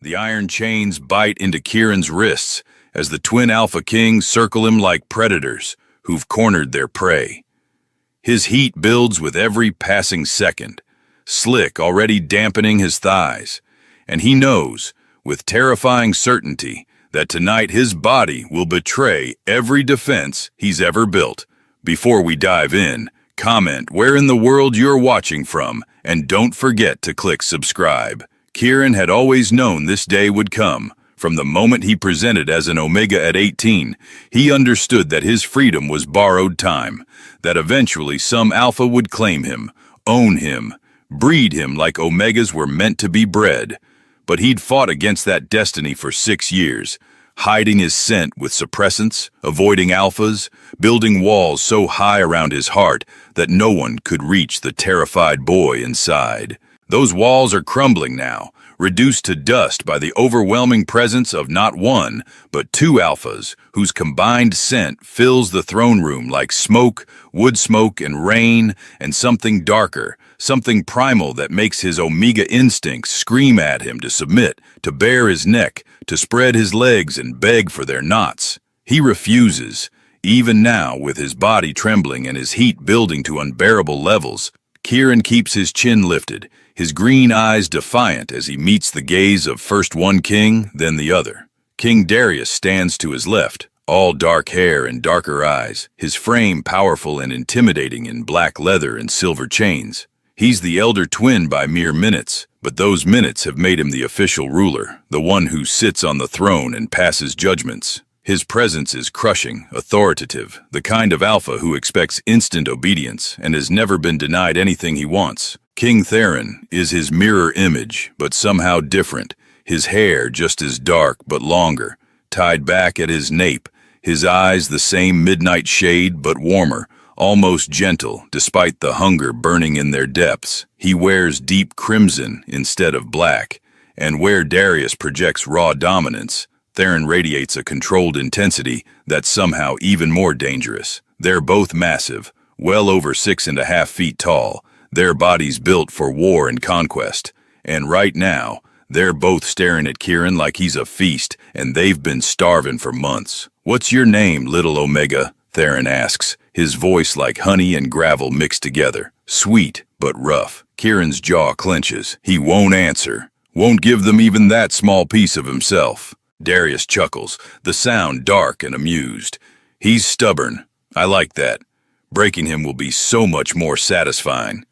The iron chains bite into Kieran's wrists as the twin Alpha Kings circle him like predators who've cornered their prey. His heat builds with every passing second, slick already dampening his thighs, and he knows, with terrifying certainty, that tonight his body will betray every defense he's ever built. Before we dive in, comment where in the world you're watching from, and don't forget to click subscribe. Kieran had always known this day would come. From the moment he presented as an Omega at 18, he understood that his freedom was borrowed time, that eventually some Alpha would claim him, own him, breed him like Omegas were meant to be bred. But he'd fought against that destiny for 6 years, hiding his scent with suppressants, avoiding alphas, building walls so high around his heart that no one could reach the terrified boy inside. Those walls are crumbling now, reduced to dust by the overwhelming presence of not one, but 2 alphas whose combined scent fills the throne room like smoke, wood smoke, and rain, and something darker, something primal that makes his Omega instincts scream at him to submit, to bare his neck, to spread his legs and beg for their knots. He refuses, even now with his body trembling and his heat building to unbearable levels. Kieran keeps his chin lifted, his green eyes defiant as he meets the gaze of first one king, then the other. King Darius stands to his left, all dark hair and darker eyes, his frame powerful and intimidating in black leather and silver chains. He's the elder twin by mere minutes, but those minutes have made him the official ruler, the one who sits on the throne and passes judgments. His presence is crushing, authoritative, the kind of Alpha who expects instant obedience and has never been denied anything he wants. King Theron is his mirror image, but somehow different, his hair just as dark but longer, tied back at his nape, his eyes the same midnight shade but warmer, almost gentle despite the hunger burning in their depths. He wears deep crimson instead of black, and where Darius projects raw dominance, Theron radiates a controlled intensity that's somehow even more dangerous. They're both massive, well over 6.5 feet tall, their bodies built for war and conquest, and right now, they're both staring at Kieran like he's a feast, and they've been starving for months. "What's your name, little Omega?" Theron asks, his voice like honey and gravel mixed together, sweet but rough. Kieran's jaw clenches. He won't answer, won't give them even that small piece of himself. Darius chuckles, the sound dark and amused. He's stubborn. I like that. Breaking him will be so much more satisfying.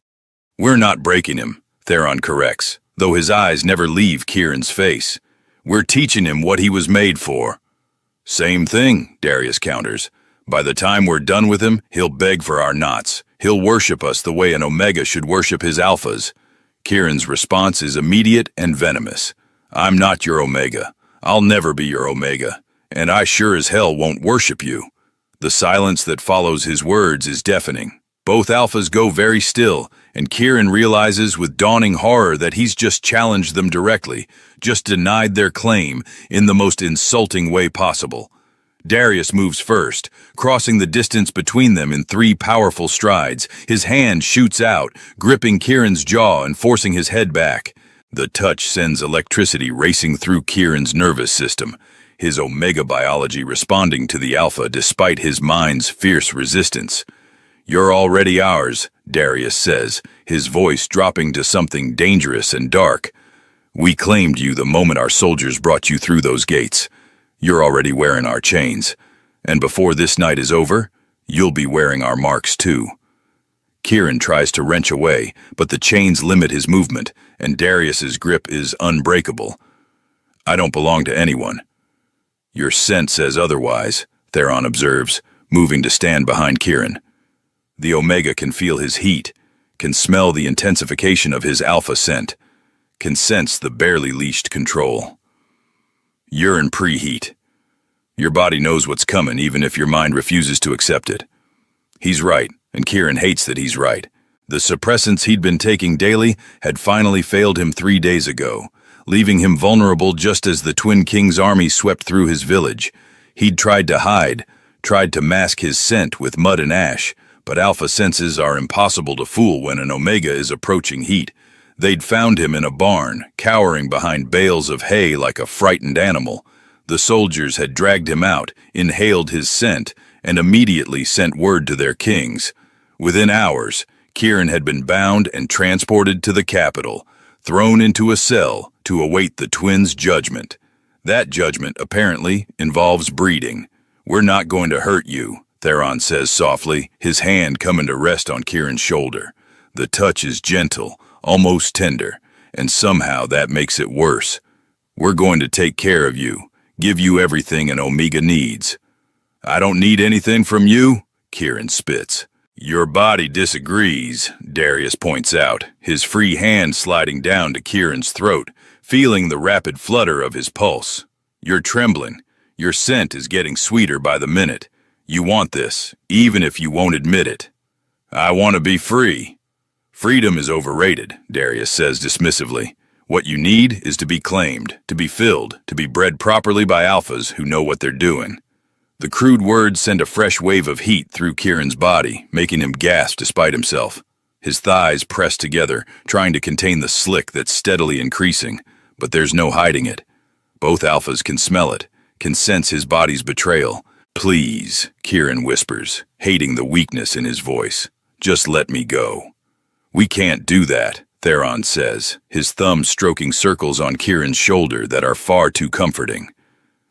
"We're not breaking him," Theron corrects, though his eyes never leave Kieran's face. "We're teaching him what he was made for." "Same thing," Darius counters. "By the time we're done with him, he'll beg for our knots. He'll worship us the way an Omega should worship his alphas." Kieran's response is immediate and venomous. "I'm not your Omega. I'll never be your Omega, and I sure as hell won't worship you." The silence that follows his words is deafening. Both alphas go very still, and Kieran realizes with dawning horror that he's just challenged them directly, just denied their claim in the most insulting way possible. Darius moves first, crossing the distance between them in 3 powerful strides. His hand shoots out, gripping Kieran's jaw and forcing his head back. The touch sends electricity racing through Kieran's nervous system, his Omega biology responding to the Alpha despite his mind's fierce resistance. "You're already ours," Darius says, his voice dropping to something dangerous and dark. "We claimed you the moment our soldiers brought you through those gates. You're already wearing our chains, and before this night is over, you'll be wearing our marks too." Kieran tries to wrench away, but the chains limit his movement, and Darius's grip is unbreakable. "I don't belong to anyone." "Your scent says otherwise," Theron observes, moving to stand behind Kieran. The Omega can feel his heat, can smell the intensification of his alpha scent, can sense the barely leashed control. "You're in preheat. Your body knows what's coming even if your mind refuses to accept it." He's right, and Kieran hates that he's right. The suppressants he'd been taking daily had finally failed him 3 days ago, leaving him vulnerable just as the Twin Kings' army swept through his village. He'd tried to hide, tried to mask his scent with mud and ash, but alpha senses are impossible to fool when an Omega is approaching heat. They'd found him in a barn, cowering behind bales of hay like a frightened animal. The soldiers had dragged him out, inhaled his scent, and immediately sent word to their kings. Within hours, Kieran had been bound and transported to the capital, thrown into a cell to await the twins' judgment. That judgment, apparently, involves breeding. "We're not going to hurt you," Theron says softly, his hand coming to rest on Kieran's shoulder. The touch is gentle, almost tender, and somehow that makes it worse. "We're going to take care of you, give you everything an Omega needs." "I don't need anything from you," Kieran spits. "Your body disagrees," Darius points out, his free hand sliding down to Kieran's throat, feeling the rapid flutter of his pulse. "You're trembling. Your scent is getting sweeter by the minute. You want this, even if you won't admit it." "I want to be free." "Freedom is overrated," Darius says dismissively. "What you need is to be claimed, to be filled, to be bred properly by alphas who know what they're doing." The crude words send a fresh wave of heat through Kieran's body, making him gasp despite himself. His thighs press together, trying to contain the slick that's steadily increasing, but there's no hiding it. Both alphas can smell it, can sense his body's betrayal. "Please," Kieran whispers, hating the weakness in his voice. "Just let me go." "We can't do that," Theron says, his thumb stroking circles on Kieran's shoulder that are far too comforting.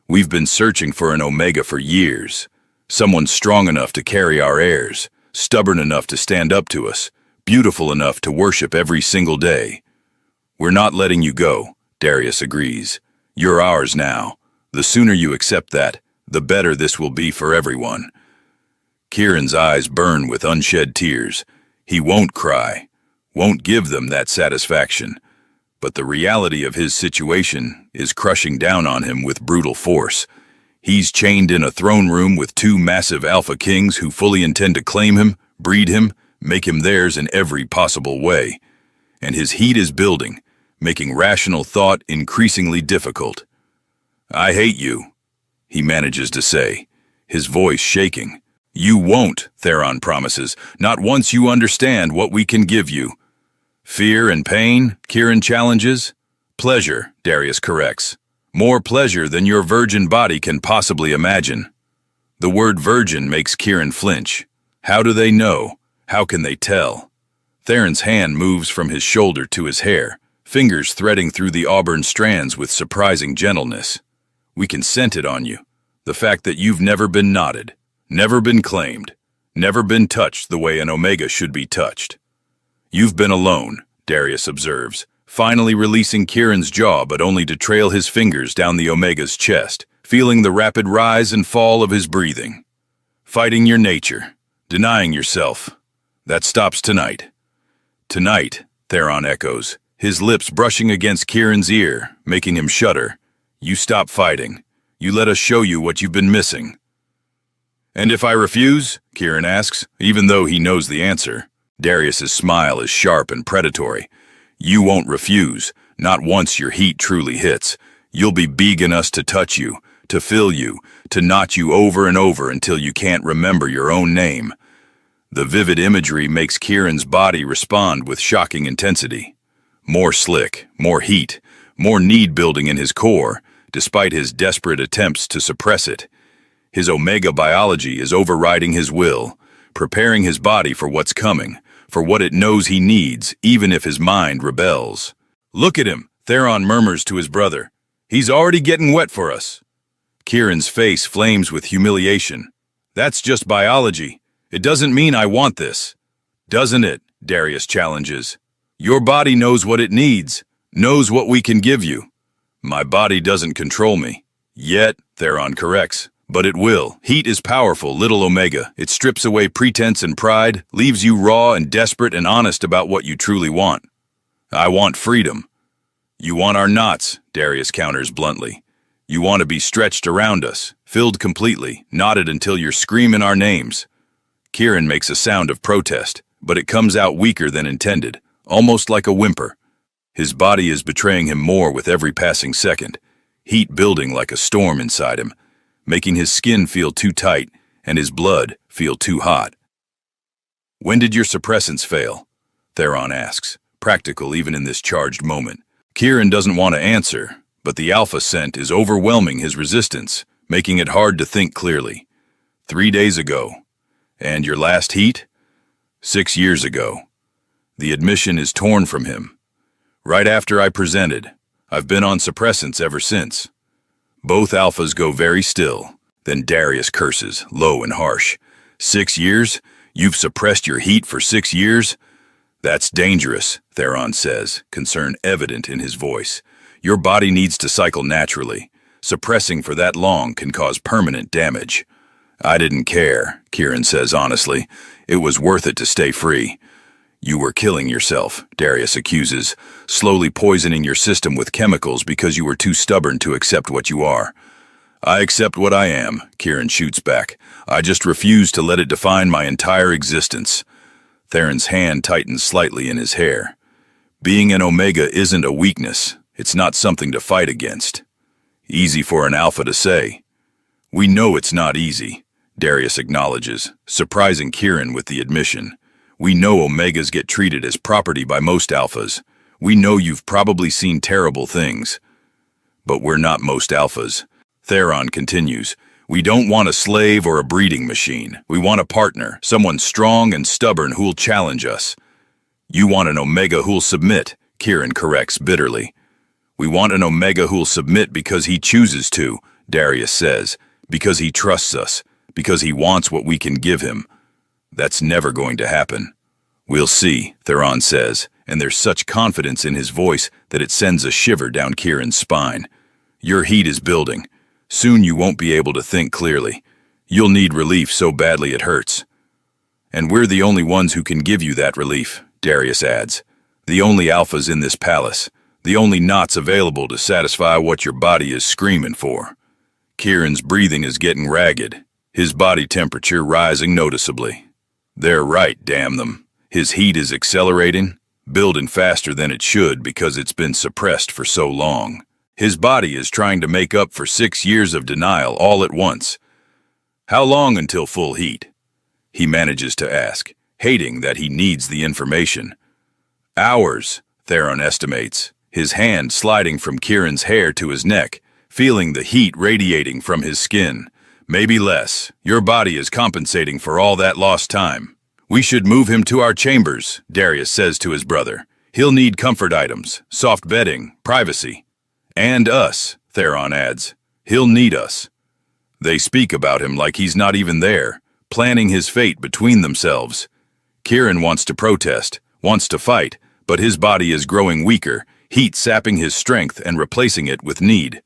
"We've been searching for an Omega for years. Someone strong enough to carry our heirs, stubborn enough to stand up to us, beautiful enough to worship every single day." "We're not letting you go," Darius agrees. "You're ours now. The sooner you accept that, the better this will be for everyone." Kieran's eyes burn with unshed tears. He won't cry, won't give them that satisfaction. But the reality of his situation is crushing down on him with brutal force. He's chained in a throne room with two massive alpha kings who fully intend to claim him, breed him, make him theirs in every possible way. And his heat is building, making rational thought increasingly difficult. "I hate you," he manages to say, his voice shaking. "You won't," Theron promises, "not once you understand what we can give you." "Fear and pain?" Kieran challenges. "Pleasure," Darius corrects. "More pleasure than your virgin body can possibly imagine." The word virgin makes Kieran flinch. How do they know? How can they tell? Theron's hand moves from his shoulder to his hair, fingers threading through the auburn strands with surprising gentleness. "We can scent it on you. The fact that you've never been knotted, never been claimed, never been touched the way an Omega should be touched." "You've been alone," Darius observes, finally releasing Kieran's jaw but only to trail his fingers down the Omega's chest, feeling the rapid rise and fall of his breathing. "Fighting your nature, denying yourself. That stops tonight." "Tonight," Theron echoes, his lips brushing against Kieran's ear, making him shudder. "You stop fighting. You let us show you what you've been missing." "And if I refuse?" Kieran asks, even though he knows the answer. Darius's smile is sharp and predatory. "You won't refuse, not once your heat truly hits. You'll be begging us to touch you, to fill you, to knot you over and over until you can't remember your own name." The vivid imagery makes Kieran's body respond with shocking intensity. More slick, more heat, more need building in his core, despite his desperate attempts to suppress it. His Omega biology is overriding his will, preparing his body for what's coming, for what it knows he needs, even if his mind rebels. "Look at him," Theron murmurs to his brother. "He's already getting wet for us." Kieran's face flames with humiliation. "That's just biology. It doesn't mean I want this." "Doesn't it?" Darius challenges. "Your body knows what it needs, knows what we can give you." "My body doesn't control me." "Yet," Theron corrects. "But it will. Heat is powerful, little Omega. It strips away pretense and pride, leaves you raw and desperate and honest about what you truly want." "I want freedom." "You want our knots," Darius counters bluntly. "You want to be stretched around us, filled completely, knotted until you're screaming our names." Kieran makes a sound of protest, but it comes out weaker than intended, almost like a whimper. His body is betraying him more with every passing second, heat building like a storm inside him, making his skin feel too tight and his blood feel too hot. "When did your suppressants fail?" Theron asks, practical even in this charged moment. Kieran doesn't want to answer, but the alpha scent is overwhelming his resistance, making it hard to think clearly. 3 days ago. And your last heat? 6 years ago. The admission is torn from him. Right after I presented, I've been on suppressants ever since. Both alphas go very still. Then Darius curses, low and harsh. 6 years? You've suppressed your heat for 6 years? That's dangerous, Theron says, concern evident in his voice. Your body needs to cycle naturally. Suppressing for that long can cause permanent damage. I didn't care, Kieran says honestly. It was worth it to stay free. You were killing yourself, Darius accuses, slowly poisoning your system with chemicals because you were too stubborn to accept what you are. I accept what I am, Kieran shoots back. I just refuse to let it define my entire existence. Theron's hand tightens slightly in his hair. Being an Omega isn't a weakness. It's not something to fight against. Easy for an alpha to say. We know it's not easy, Darius acknowledges, surprising Kieran with the admission. We know Omegas get treated as property by most alphas. We know you've probably seen terrible things. But we're not most alphas. Theron continues. We don't want a slave or a breeding machine. We want a partner, someone strong and stubborn who'll challenge us. You want an Omega who'll submit, Kieran corrects bitterly. We want an Omega who'll submit because he chooses to, Darius says, because he trusts us, because he wants what we can give him. That's never going to happen. We'll see, Theron says, and there's such confidence in his voice that it sends a shiver down Kieran's spine. Your heat is building. Soon you won't be able to think clearly. You'll need relief so badly it hurts. And we're the only ones who can give you that relief, Darius adds. The only alphas in this palace. The only knots available to satisfy what your body is screaming for. Kieran's breathing is getting ragged, his body temperature rising noticeably. They're right, damn them. His heat is accelerating, building faster than it should because it's been suppressed for so long. His body is trying to make up for 6 years of denial all at once. How long until full heat? He manages to ask, hating that he needs the information. Hours, Theron estimates, his hand sliding from Kieran's hair to his neck, feeling the heat radiating from his skin. Maybe less. Your body is compensating for all that lost time. We should move him to our chambers, Darius says to his brother. He'll need comfort items, soft bedding, privacy. And us, Theron adds. He'll need us. They speak about him like he's not even there, planning his fate between themselves. Kieran wants to protest, wants to fight, but his body is growing weaker, heat sapping his strength and replacing it with need.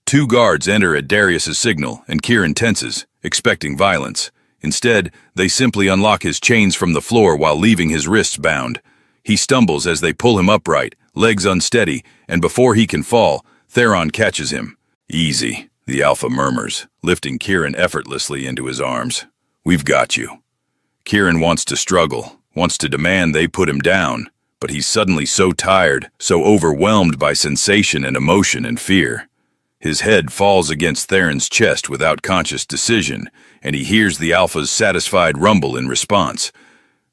2 guards enter at Darius's signal, and Kieran tenses, expecting violence. Instead, they simply unlock his chains from the floor while leaving his wrists bound. He stumbles as they pull him upright, legs unsteady, and before he can fall, Theron catches him. Easy, the alpha murmurs, lifting Kieran effortlessly into his arms. We've got you. Kieran wants to struggle, wants to demand they put him down, but he's suddenly so tired, so overwhelmed by sensation and emotion and fear. His head falls against Theron's chest without conscious decision, and he hears the alpha's satisfied rumble in response.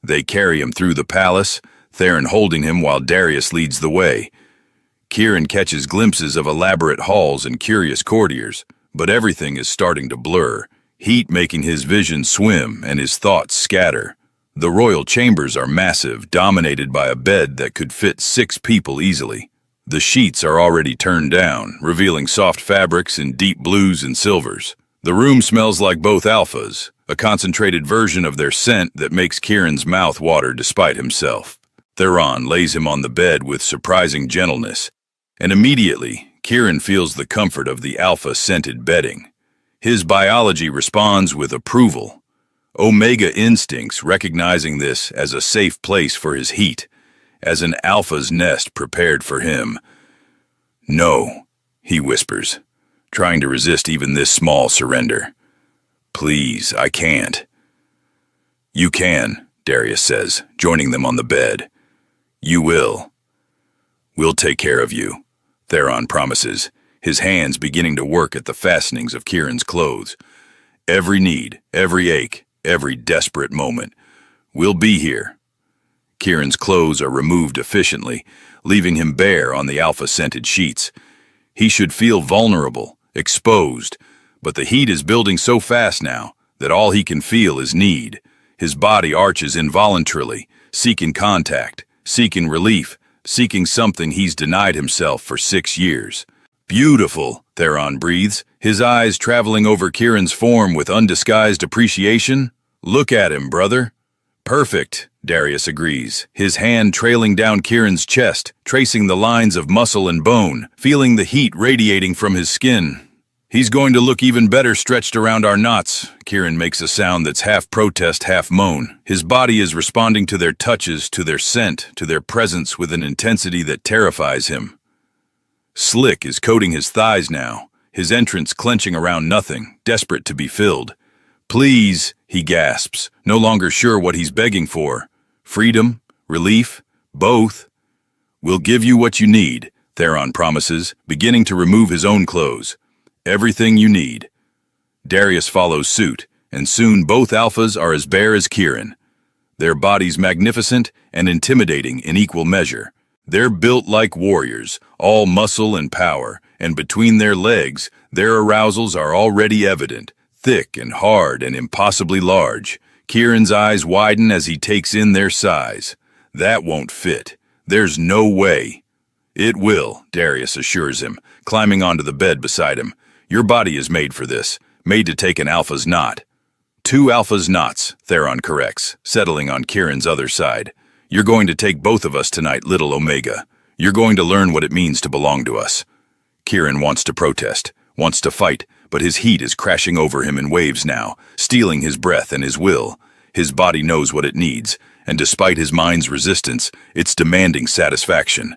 They carry him through the palace, Theron holding him while Darius leads the way. Kieran catches glimpses of elaborate halls and curious courtiers, but everything is starting to blur, heat making his vision swim and his thoughts scatter. The royal chambers are massive, dominated by a bed that could fit 6 people easily. The sheets are already turned down, revealing soft fabrics in deep blues and silvers. The room smells like both alphas, a concentrated version of their scent that makes Kieran's mouth water despite himself. Theron lays him on the bed with surprising gentleness, and immediately, Kieran feels the comfort of the alpha-scented bedding. His biology responds with approval. Omega instincts recognizing this as a safe place for his heat, as an alpha's nest prepared for him. No, he whispers, trying to resist even this small surrender. Please, I can't. You can, Darius says, joining them on the bed. You will. We'll take care of you, Theron promises, his hands beginning to work at the fastenings of Kieran's clothes. Every need, every ache, every desperate moment. We'll be here. Kieran's clothes are removed efficiently, leaving him bare on the alpha-scented sheets. He should feel vulnerable, exposed, but the heat is building so fast now that all he can feel is need. His body arches involuntarily, seeking contact, seeking relief, seeking something he's denied himself for 6 years. Beautiful, Theron breathes, his eyes traveling over Kieran's form with undisguised appreciation. Look at him, brother. Perfect, Darius agrees, his hand trailing down Kieran's chest, tracing the lines of muscle and bone, feeling the heat radiating from his skin. He's going to look even better stretched around our knots. Kieran makes a sound that's half protest, half moan. His body is responding to their touches, to their scent, to their presence with an intensity that terrifies him. Slick is coating his thighs now, his entrance clenching around nothing, desperate to be filled. Please, he gasps, no longer sure what he's begging for. Freedom? Relief? Both? We'll give you what you need, Theron promises, beginning to remove his own clothes. Everything you need. Darius follows suit, and soon both alphas are as bare as Kieran. Their bodies magnificent and intimidating in equal measure. They're built like warriors, all muscle and power, and between their legs, their arousals are already evident, thick and hard and impossibly large. Kieran's eyes widen as he takes in their size. That won't fit. There's no way. It will, Darius assures him, climbing onto the bed beside him. Your body is made for this, made to take an alpha's knot. 2 alpha's knots, Theron corrects, settling on Kieran's other side. You're going to take both of us tonight, little Omega. You're going to learn what it means to belong to us. Kieran wants to protest, wants to fight, but his heat is crashing over him in waves now, stealing his breath and his will. His body knows what it needs, and despite his mind's resistance, it's demanding satisfaction.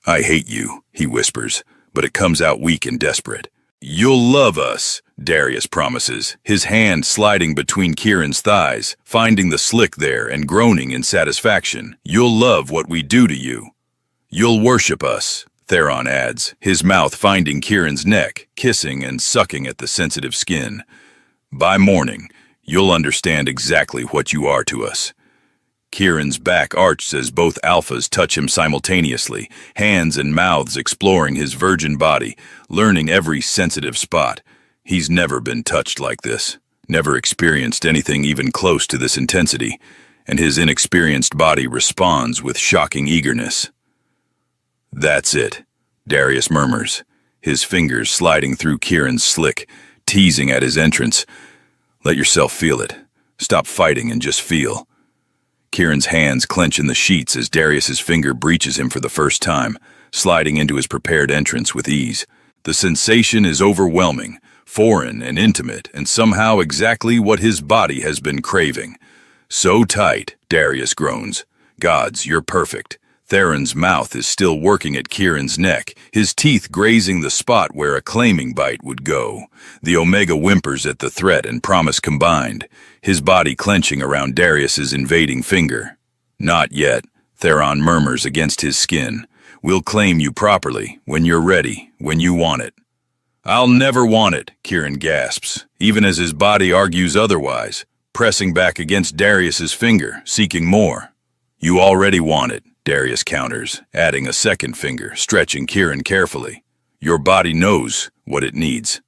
I hate you, he whispers, but it comes out weak and desperate. You'll love us, Darius promises, his hand sliding between Kieran's thighs, finding the slick there and groaning in satisfaction. You'll love what we do to you. You'll worship us, Theron adds, his mouth finding Kieran's neck, kissing and sucking at the sensitive skin. By morning, you'll understand exactly what you are to us. Kieran's back arches as both alphas touch him simultaneously, hands and mouths exploring his virgin body, learning every sensitive spot. He's never been touched like this, never experienced anything even close to this intensity, and his inexperienced body responds with shocking eagerness. That's it, Darius murmurs, his fingers sliding through Kieran's slick, teasing at his entrance. Let yourself feel it. Stop fighting and just feel. Kieran's hands clench in the sheets as Darius's finger breaches him for the first time, sliding into his prepared entrance with ease. The sensation is overwhelming, foreign and intimate, and somehow exactly what his body has been craving. So tight, Darius groans. Gods, you're perfect. Theron's mouth is still working at Kieran's neck, his teeth grazing the spot where a claiming bite would go. The Omega whimpers at the threat and promise combined, his body clenching around Darius's invading finger. Not yet, Theron murmurs against his skin. We'll claim you properly, when you're ready, when you want it. I'll never want it, Kieran gasps, even as his body argues otherwise, pressing back against Darius's finger, seeking more. You already want it, Darius counters, adding a second finger, stretching Kieran carefully. Your body knows what it needs.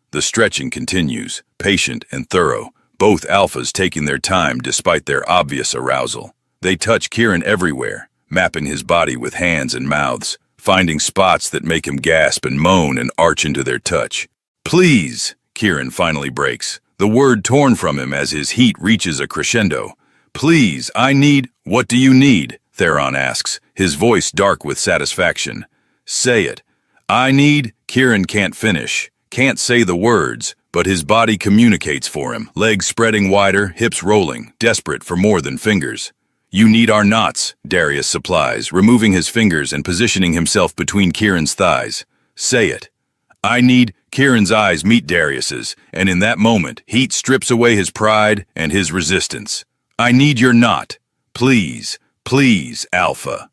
The stretching continues, patient and thorough, both alphas taking their time despite their obvious arousal. They touch Kieran everywhere, mapping his body with hands and mouths, finding spots that make him gasp and moan and arch into their touch. Please, Kieran finally breaks, the word torn from him as his heat reaches a crescendo. Please, I need— What do you need? Theron asks, his voice dark with satisfaction. Say it. I need— Kieran can't finish, can't say the words, but his body communicates for him, legs spreading wider, hips rolling, desperate for more than fingers. You need our knots, Darius supplies, removing his fingers and positioning himself between Kieran's thighs. Say it. I need— Kieran's eyes meet Darius's, and in that moment, heat strips away his pride and his resistance. I need your knot. Please, please, Alpha.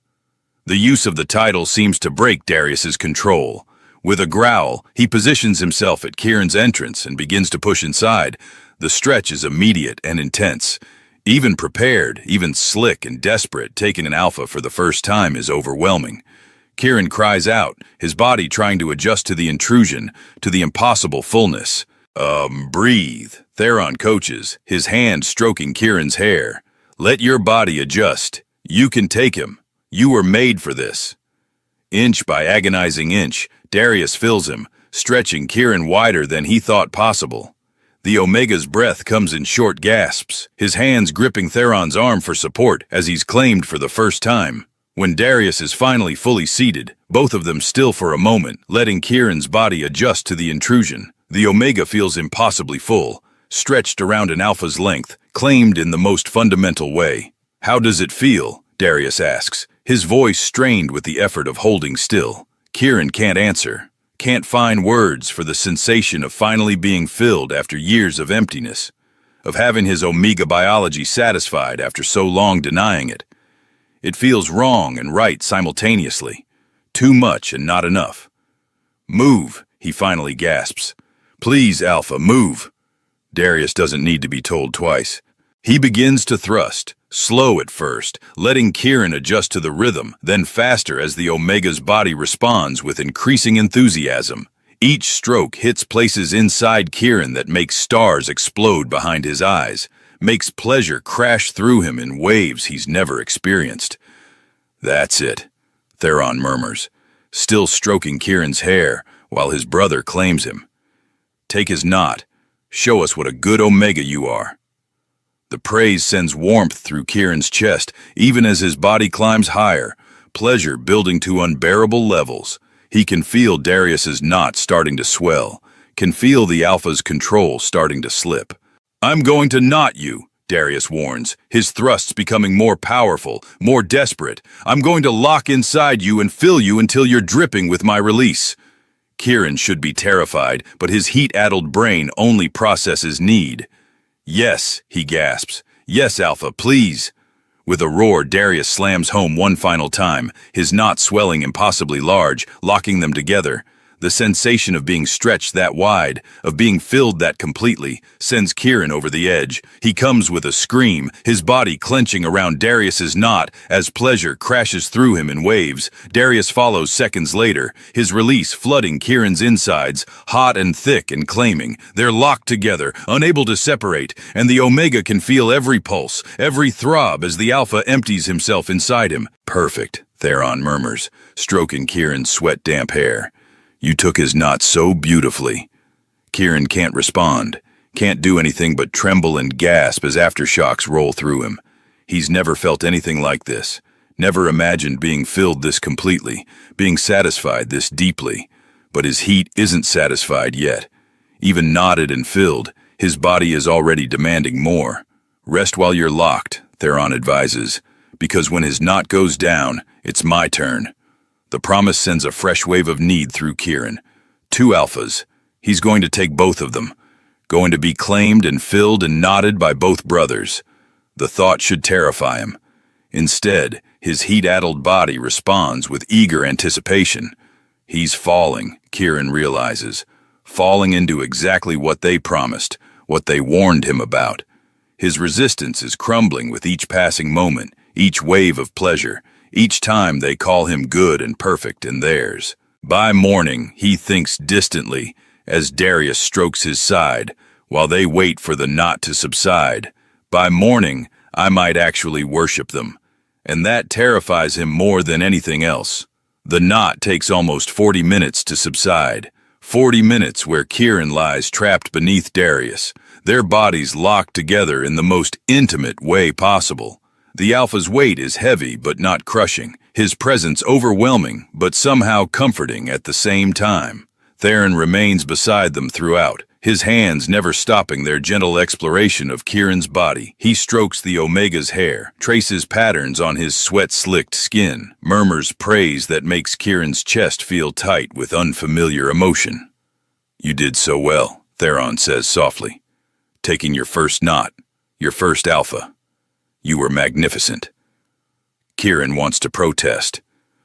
The use of the title seems to break Darius's control. With a growl, he positions himself at Kieran's entrance and begins to push inside. The stretch is immediate and intense. Even prepared, even slick and desperate, taking an alpha for the first time is overwhelming. Kieran cries out, his body trying to adjust to the intrusion, to the impossible fullness. Breathe, Theron coaches, his hand stroking Kieran's hair. Let your body adjust. You can take him. You were made for this. Inch by agonizing inch, Darius fills him, stretching Kieran wider than he thought possible. The Omega's breath comes in short gasps, his hands gripping Theron's arm for support as he's claimed for the first time. When Darius is finally fully seated, both of them still for a moment, letting Kieran's body adjust to the intrusion. The Omega feels impossibly full, stretched around an alpha's length, claimed in the most fundamental way. How does it feel? Darius asks, his voice strained with the effort of holding still. Kieran can't answer, can't find words for the sensation of finally being filled after years of emptiness, of having his Omega biology satisfied after so long denying it. It feels wrong and right simultaneously, too much and not enough. Move, he finally gasps. Please, Alpha, move. Darius doesn't need to be told twice. He begins to thrust, slow at first, letting Kieran adjust to the rhythm, then faster as the Omega's body responds with increasing enthusiasm. Each stroke hits places inside Kieran that makes stars explode behind his eyes, makes pleasure crash through him in waves he's never experienced. That's it, Theron murmurs, still stroking Kieran's hair while his brother claims him. Take his knot. Show us what a good Omega you are. The praise sends warmth through Kieran's chest, even as his body climbs higher, pleasure building to unbearable levels. He can feel Darius's knot starting to swell, can feel the Alpha's control starting to slip. I'm going to knot you, Darius warns, his thrusts becoming more powerful, more desperate. I'm going to lock inside you and fill you until you're dripping with my release. Kieran should be terrified, but his heat-addled brain only processes need. Yes, he gasps. Yes, Alpha, please. With a roar, Darius slams home one final time, his knot swelling impossibly large, locking them together. The sensation of being stretched that wide, of being filled that completely, sends Kieran over the edge. He comes with a scream, his body clenching around Darius's knot as pleasure crashes through him in waves. Darius follows seconds later, his release flooding Kieran's insides, hot and thick and claiming. They're locked together, unable to separate, and the Omega can feel every pulse, every throb as the Alpha empties himself inside him. Perfect, Theron murmurs, stroking Kieran's sweat-damp hair. You took his knot so beautifully. Kieran can't respond, can't do anything but tremble and gasp as aftershocks roll through him. He's never felt anything like this, never imagined being filled this completely, being satisfied this deeply. But his heat isn't satisfied yet. Even knotted and filled, his body is already demanding more. Rest while you're locked, Theron advises, because when his knot goes down, it's my turn. The promise sends a fresh wave of need through Kieran. 2 Alphas. He's going to take both of them. Going to be claimed and filled and knotted by both brothers. The thought should terrify him. Instead, his heat-addled body responds with eager anticipation. He's falling, Kieran realizes. Falling into exactly what they promised, what they warned him about. His resistance is crumbling with each passing moment, each wave of pleasure. Each time they call him good and perfect in theirs. By morning, he thinks distantly as Darius strokes his side, while they wait for the knot to subside. By morning, I might actually worship them, and that terrifies him more than anything else. The knot takes almost 40 minutes to subside, 40 minutes where Kieran lies trapped beneath Darius, their bodies locked together in the most intimate way possible. The Alpha's weight is heavy but not crushing, his presence overwhelming but somehow comforting at the same time. Theron remains beside them throughout, his hands never stopping their gentle exploration of Kieran's body. He strokes the Omega's hair, traces patterns on his sweat-slicked skin, murmurs praise that makes Kieran's chest feel tight with unfamiliar emotion. You did so well, Theron says softly. Taking your first knot, your first Alpha. You were magnificent. Kieran wants to protest,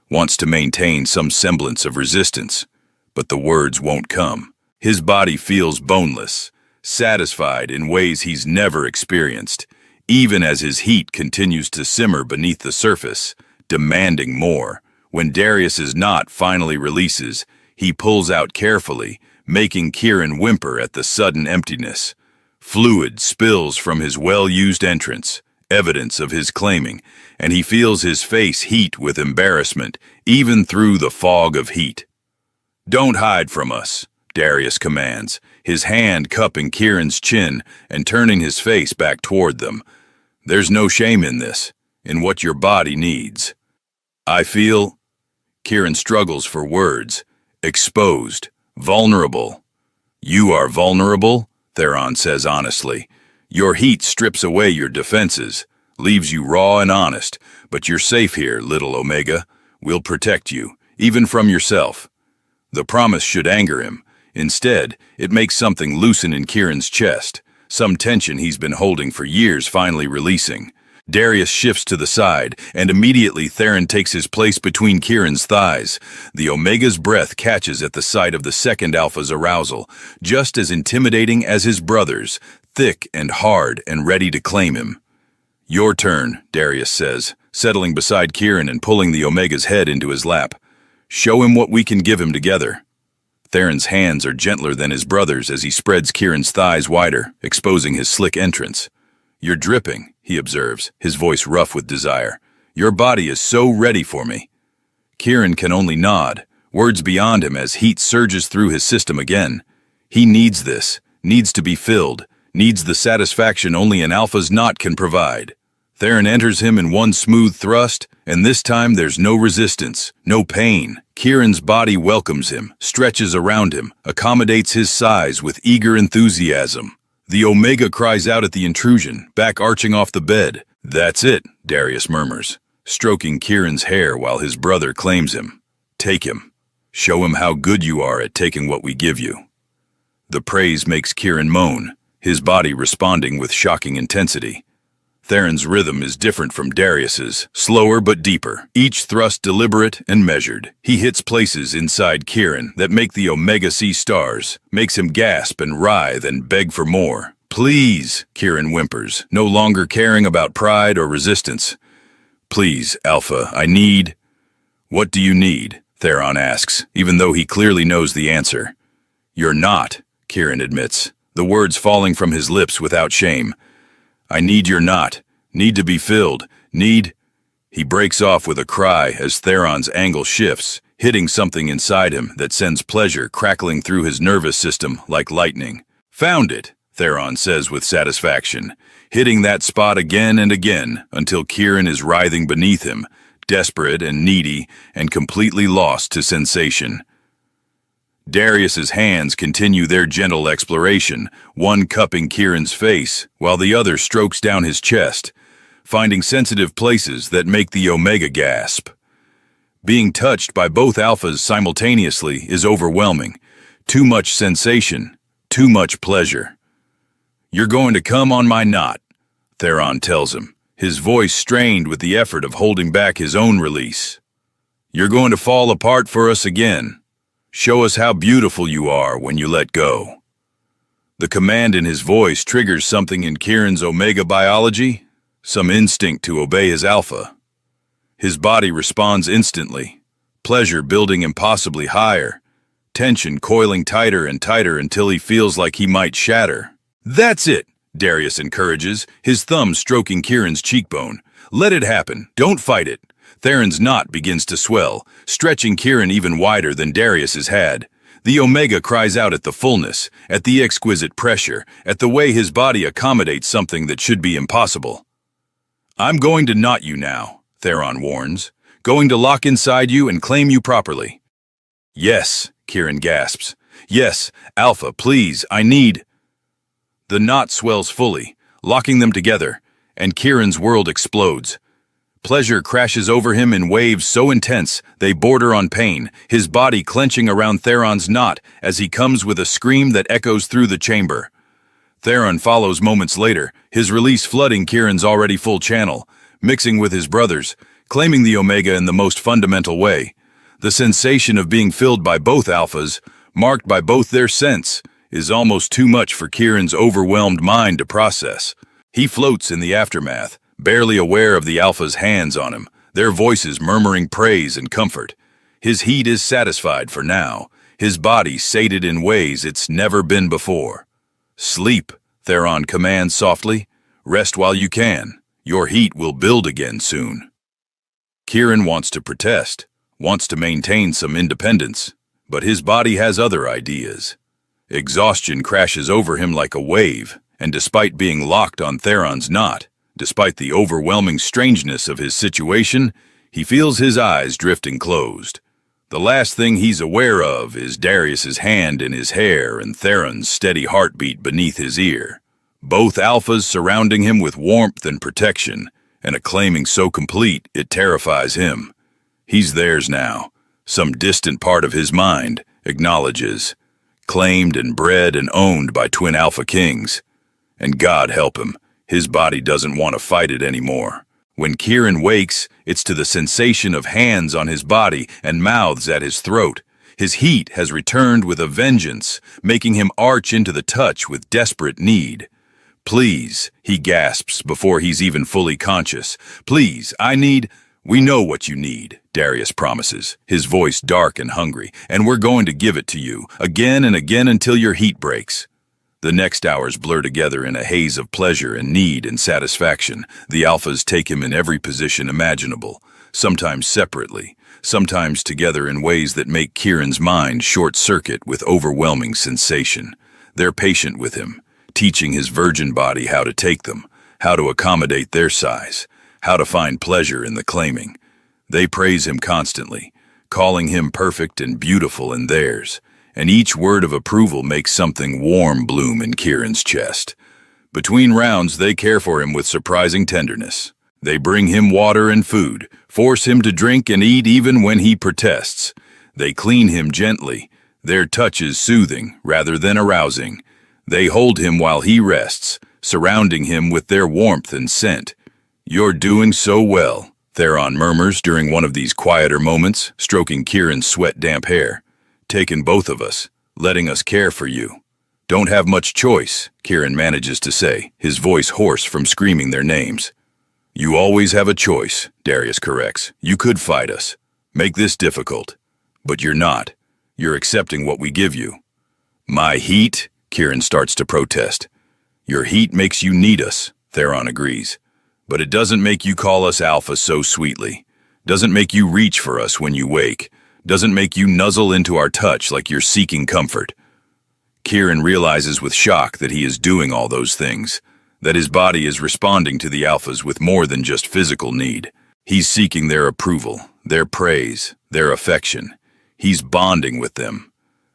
wants to maintain some semblance of resistance, but the words won't come. His body feels boneless, satisfied in ways he's never experienced, even as his heat continues to simmer beneath the surface, demanding more. When Darius's knot finally releases, he pulls out carefully, making Kieran whimper at the sudden emptiness. Fluid spills from his well-used entrance, evidence of his claiming, and he feels his face heat with embarrassment, even through the fog of heat. "Don't hide from us," Darius commands, his hand cupping Kieran's chin and turning his face back toward them. "There's no shame in this, in what your body needs." "I feel—" Kieran struggles for words. "Exposed. Vulnerable." "You are vulnerable," Theron says honestly. "Your heat strips away your defenses, leaves you raw and honest, but you're safe here, little Omega. We'll protect you, even from yourself." The promise should anger him. Instead, it makes something loosen in Kieran's chest, some tension he's been holding for years finally releasing. Darius shifts to the side, and immediately Theron takes his place between Kieran's thighs. The Omega's breath catches at the sight of the second Alpha's arousal, just as intimidating as his brother's, thick and hard and ready to claim him. "Your turn," Darius says, settling beside Kieran and pulling the Omega's head into his lap. "Show him what we can give him together." Theron's hands are gentler than his brother's as he spreads Kieran's thighs wider, exposing his slick entrance. "You're dripping," he observes, his voice rough with desire. "Your body is so ready for me." Kieran can only nod, words beyond him as heat surges through his system again. He needs this, needs to be filled, needs the satisfaction only an Alpha's knot can provide. Theron enters him in one smooth thrust, and this time there's no resistance, no pain. Kieran's body welcomes him, stretches around him, accommodates his size with eager enthusiasm. The Omega cries out at the intrusion, back arching off the bed. "That's it," Darius murmurs, stroking Kieran's hair while his brother claims him. "Take him. Show him how good you are at taking what we give you." The praise makes Kieran moan, his body responding with shocking intensity. Theron's rhythm is different from Darius's, slower but deeper, each thrust deliberate and measured. He hits places inside Kieran that make the Omega see stars, makes him gasp and writhe and beg for more. "Please," Kieran whimpers, no longer caring about pride or resistance. "Please, Alpha, I need—" "What do you need?" Theron asks, even though he clearly knows the answer. "You're not," Kieran admits, the words falling from his lips without shame. "I need your knot, need to be filled, need—" He breaks off with a cry as Theron's angle shifts, hitting something inside him that sends pleasure crackling through his nervous system like lightning. "Found it," Theron says with satisfaction, hitting that spot again and again until Kieran is writhing beneath him, desperate and needy and completely lost to sensation. Darius's hands continue their gentle exploration, one cupping Kieran's face, while the other strokes down his chest, finding sensitive places that make the Omega gasp. Being touched by both Alphas simultaneously is overwhelming. Too much sensation, too much pleasure. "You're going to come on my knot," Theron tells him, his voice strained with the effort of holding back his own release. "You're going to fall apart for us again. Show us how beautiful you are when you let go." The command in his voice triggers something in Kieran's Omega biology, some instinct to obey his Alpha. His body responds instantly, pleasure building impossibly higher, tension coiling tighter and tighter until he feels like he might shatter. "That's it," Darius encourages, his thumb stroking Kieran's cheekbone. "Let it happen, don't fight it." Theron's knot begins to swell, stretching Kieran even wider than Darius's had. The Omega cries out at the fullness, at the exquisite pressure, at the way his body accommodates something that should be impossible. "I'm going to knot you now," Theron warns, "going to lock inside you and claim you properly." "Yes," Kieran gasps. "Yes, Alpha, please, I need—" The knot swells fully, locking them together, and Kieran's world explodes. Pleasure crashes over him in waves so intense they border on pain, his body clenching around Theron's knot as he comes with a scream that echoes through the chamber. Theron follows moments later, his release flooding Kieran's already full channel, mixing with his brother's, claiming the Omega in the most fundamental way. The sensation of being filled by both Alphas, marked by both their sense, is almost too much for Kieran's overwhelmed mind to process. He floats in the aftermath, barely aware of the Alpha's hands on him, their voices murmuring praise and comfort. His heat is satisfied for now, his body sated in ways it's never been before. Sleep, Theron commands softly. Rest while you can. Your heat will build again soon. Kieran wants to protest, wants to maintain some independence, but his body has other ideas. Exhaustion crashes over him like a wave, and despite being locked on Theron's knot, despite the overwhelming strangeness of his situation, he feels his eyes drifting closed. The last thing he's aware of is Darius's hand in his hair and Theron's steady heartbeat beneath his ear. Both alphas surrounding him with warmth and protection, and a claiming so complete it terrifies him. He's theirs now. Some distant part of his mind acknowledges. Claimed and bred and owned by twin alpha kings. And God help him, his body doesn't want to fight it anymore. When Kieran wakes, it's to the sensation of hands on his body and mouths at his throat. His heat has returned with a vengeance, making him arch into the touch with desperate need. Please, he gasps before he's even fully conscious. Please, I need... We know what you need, Darius promises, his voice dark and hungry, and we're going to give it to you, again and again until your heat breaks. The next hours blur together in a haze of pleasure and need and satisfaction. The alphas take him in every position imaginable, sometimes separately, sometimes together in ways that make Kieran's mind short-circuit with overwhelming sensation. They're patient with him, teaching his virgin body how to take them, how to accommodate their size, how to find pleasure in the claiming. They praise him constantly, calling him perfect and beautiful in theirs, and each word of approval makes something warm bloom in Kieran's chest. Between rounds, they care for him with surprising tenderness. They bring him water and food, force him to drink and eat even when he protests. They clean him gently, their touch is soothing rather than arousing. They hold him while he rests, surrounding him with their warmth and scent. You're doing so well, Theron murmurs during one of these quieter moments, stroking Kieran's sweat-damp hair. Taking both of us, letting us care for you. Don't have much choice, Kieran manages to say, his voice hoarse from screaming their names. You always have a choice, Darius corrects. You could fight us, make this difficult. But you're not. You're accepting what we give you. My heat? Kieran starts to protest. Your heat makes you need us, Theron agrees. But it doesn't make you call us alpha so sweetly. Doesn't make you reach for us when you wake. Doesn't make you nuzzle into our touch like you're seeking comfort. Kieran realizes with shock that he is doing all those things, that his body is responding to the alphas with more than just physical need. He's seeking their approval, their praise, their affection. He's bonding with them.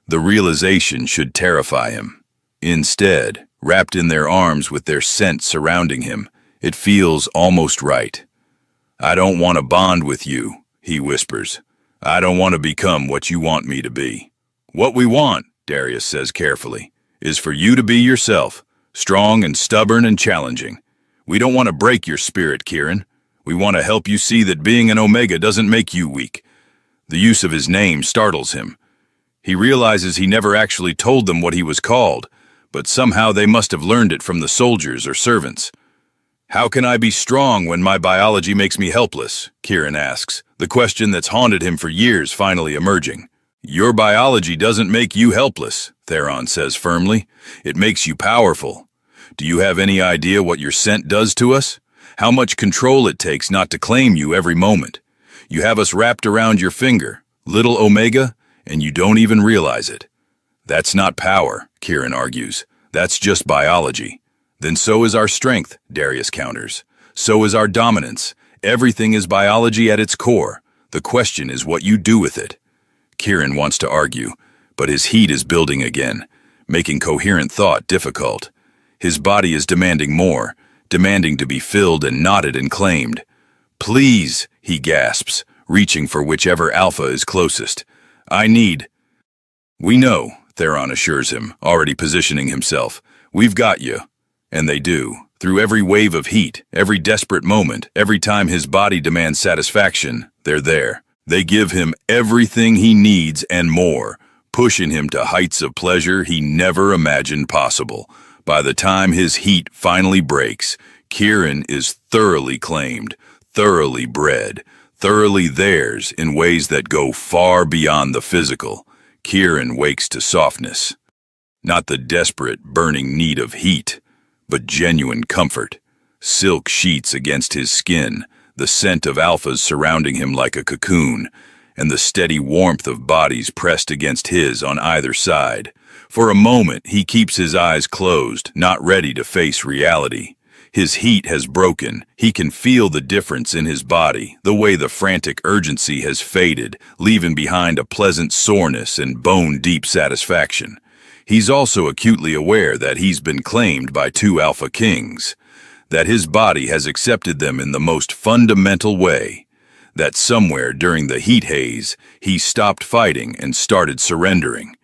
The realization should terrify him. Instead, wrapped in their arms with their scent surrounding him, it feels almost right. I don't want to bond with you, he whispers. I don't want to become what you want me to be. What we want, Darius says carefully, is for you to be yourself, strong and stubborn and challenging. We don't want to break your spirit, Kieran. We want to help you see that being an Omega doesn't make you weak. The use of his name startles him. He realizes he never actually told them what he was called, but somehow they must have learned it from the soldiers or servants. How can I be strong when my biology makes me helpless? Kieran asks, the question that's haunted him for years finally emerging. Your biology doesn't make you helpless, Theron says firmly. It makes you powerful. Do you have any idea what your scent does to us? How much control it takes not to claim you every moment? You have us wrapped around your finger, little Omega, and you don't even realize it. That's not power, Kieran argues. That's just biology. Then so is our strength, Darius counters. So is our dominance. Everything is biology at its core. The question is what you do with it. Kieran wants to argue, but his heat is building again, making coherent thought difficult. His body is demanding more, demanding to be filled and knotted and claimed. Please, he gasps, reaching for whichever alpha is closest. I need... We know, Theron assures him, already positioning himself. We've got you. And they do. Through every wave of heat, every desperate moment, every time his body demands satisfaction, they're there. They give him everything he needs and more, pushing him to heights of pleasure he never imagined possible. By the time his heat finally breaks, Kieran is thoroughly claimed, thoroughly bred, thoroughly theirs in ways that go far beyond the physical. Kieran wakes to softness. Not the desperate, burning need of heat, but genuine comfort. Silk sheets against his skin, the scent of alphas surrounding him like a cocoon, and the steady warmth of bodies pressed against his on either side. For a moment, he keeps his eyes closed, not ready to face reality. His heat has broken. He can feel the difference in his body, the way the frantic urgency has faded, leaving behind a pleasant soreness and bone-deep satisfaction. He's also acutely aware that he's been claimed by two alpha kings, that his body has accepted them in the most fundamental way, that somewhere during the heat haze, he stopped fighting and started surrendering.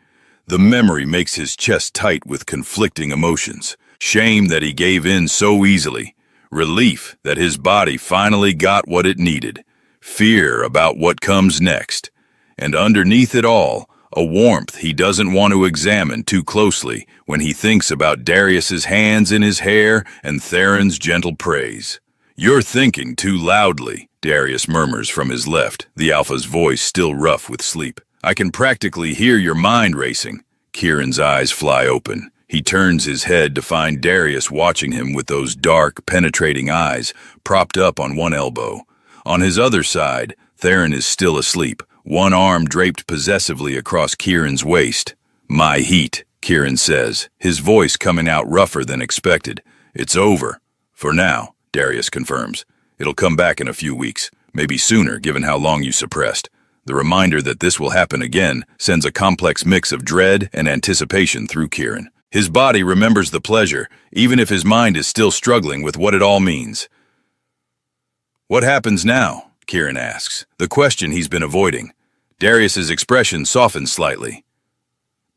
The memory makes his chest tight with conflicting emotions. Shame that he gave in so easily. Relief that his body finally got what it needed. Fear about what comes next. And underneath it all, a warmth he doesn't want to examine too closely when he thinks about Darius's hands in his hair and Theron's gentle praise. "You're thinking too loudly," Darius murmurs from his left, the alpha's voice still rough with sleep. "I can practically hear your mind racing." Kieran's eyes fly open. He turns his head to find Darius watching him with those dark, penetrating eyes, propped up on one elbow. On his other side, Theron is still asleep, one arm draped possessively across Kieran's waist. "My heat," Kieran says, his voice coming out rougher than expected. "It's over. For now," Darius confirms. "It'll come back in a few weeks, maybe sooner given how long you suppressed." The reminder that this will happen again sends a complex mix of dread and anticipation through Kieran. His body remembers the pleasure, even if his mind is still struggling with what it all means. "What happens now?" Kieran asks, the question he's been avoiding. Darius's expression softens slightly.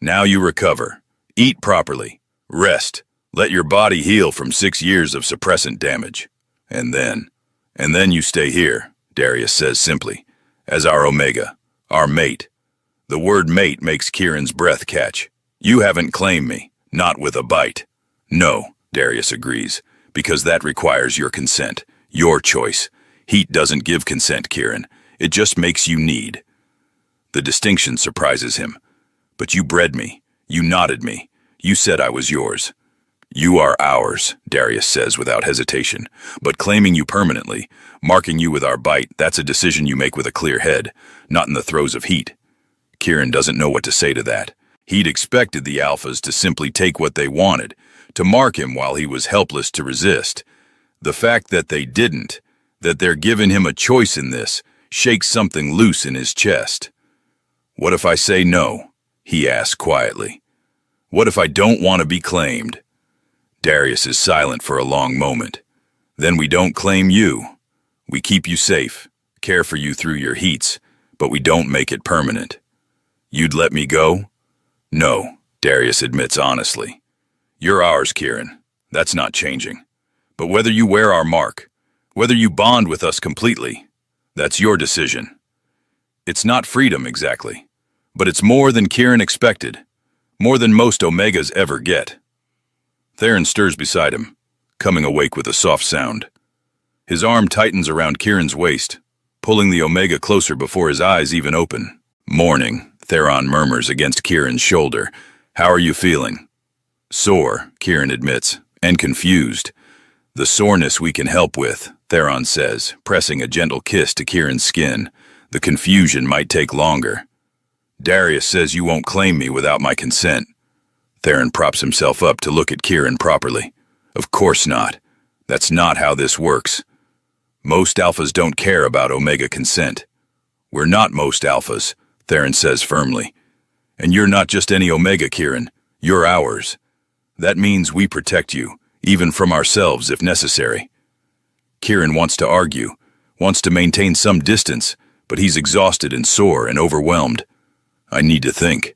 "Now you recover. Eat properly. Rest. Let your body heal from 6 years of suppressant damage. And then you stay here," Darius says simply, "as our Omega, our mate." The word mate makes Kieran's breath catch. "You haven't claimed me. Not with a bite." "No," Darius agrees, "because that requires your consent, your choice. Heat doesn't give consent, Kieran. It just makes you need." The distinction surprises him. "But you bred me. You knotted me. You said I was yours." "You are ours," Darius says without hesitation. "But claiming you permanently, marking you with our bite, that's a decision you make with a clear head, not in the throes of heat." Kieran doesn't know what to say to that. He'd expected the alphas to simply take what they wanted, to mark him while he was helpless to resist. The fact that they didn't, that they're giving him a choice in this, shakes something loose in his chest. "What if I say no?" he asks quietly. "What if I don't want to be claimed?" Darius is silent for a long moment. "Then we don't claim you. We keep you safe, care for you through your heats, but we don't make it permanent." "You'd let me go?" "No," Darius admits honestly. "You're ours, Kieran. That's not changing. But whether you wear our mark, whether you bond with us completely, that's your decision. It's not freedom exactly, but it's more than Kieran expected, more than most Omegas ever get." Theron stirs beside him, coming awake with a soft sound. His arm tightens around Kieran's waist, pulling the Omega closer before his eyes even open. "Morning," Theron murmurs against Kieran's shoulder. "How are you feeling?" "Sore," Kieran admits, "and confused." "The soreness we can help with," Theron says, pressing a gentle kiss to Kieran's skin. "The confusion might take longer." "Darius says you won't claim me without my consent." Theron props himself up to look at Kieran properly. "Of course not. That's not how this works. Most alphas don't care about Omega consent." "We're not most alphas," Theron says firmly. "And you're not just any Omega, Kieran. You're ours. That means we protect you, even from ourselves if necessary." Kieran wants to argue, wants to maintain some distance, but he's exhausted and sore and overwhelmed. "I need to think."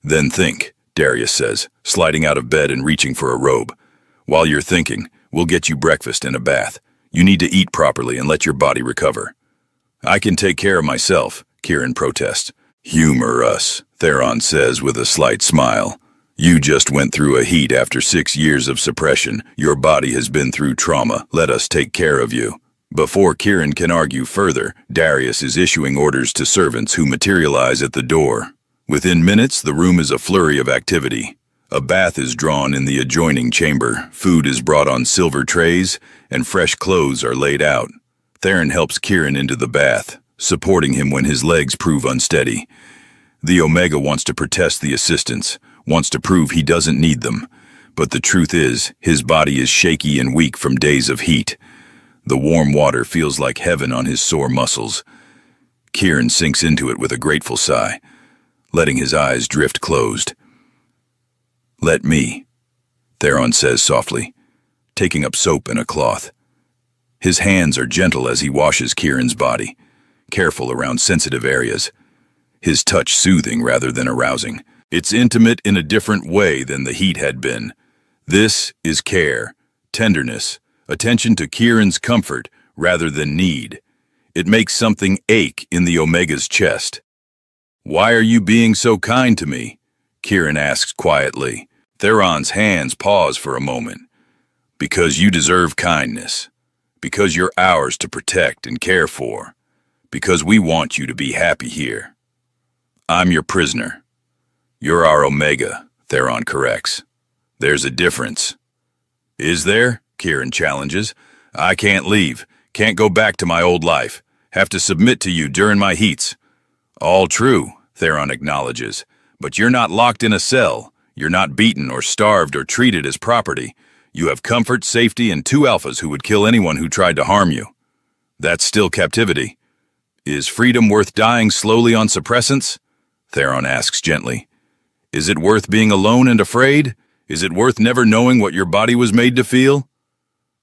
"Then think," Darius says, sliding out of bed and reaching for a robe. "While you're thinking, we'll get you breakfast and a bath. You need to eat properly and let your body recover." "I can take care of myself," Kieran protests. "Humor us," Theron says with a slight smile. You just went through a heat after 6 years of suppression. Your body has been through trauma. Let us take care of you. Before Kieran can argue further, Darius is issuing orders to servants who materialize at the door. Within minutes, the room is a flurry of activity. A bath is drawn in the adjoining chamber, food is brought on silver trays, and fresh clothes are laid out. Theron helps Kieran into the bath, supporting him when his legs prove unsteady. The Omega wants to protest the assistants, wants to prove he doesn't need them. But the truth is, his body is shaky and weak from days of heat. The warm water feels like heaven on his sore muscles. Kieran sinks into it with a grateful sigh, letting his eyes drift closed. "Let me," Theron says softly, taking up soap and a cloth. His hands are gentle as he washes Kieran's body, careful around sensitive areas. His touch soothing rather than arousing. It's intimate in a different way than the heat had been. This is care, tenderness, attention to Kieran's comfort rather than need. It makes something ache in the Omega's chest. "Why are you being so kind to me?" Kieran asks quietly. Theron's hands pause for a moment. "Because you deserve kindness. Because you're ours to protect and care for. Because we want you to be happy here. I'm your prisoner." "You're our Omega," Theron corrects. "There's a difference." "Is there?" Kieran challenges. "I can't leave. Can't go back to my old life. Have to submit to you during my heats." "All true," Theron acknowledges. "But you're not locked in a cell. You're not beaten or starved or treated as property. You have comfort, safety, and 2 alphas who would kill anyone who tried to harm you. That's still captivity. Is freedom worth dying slowly on suppressants?" Theron asks gently. "Is it worth being alone and afraid? Is it worth never knowing what your body was made to feel?"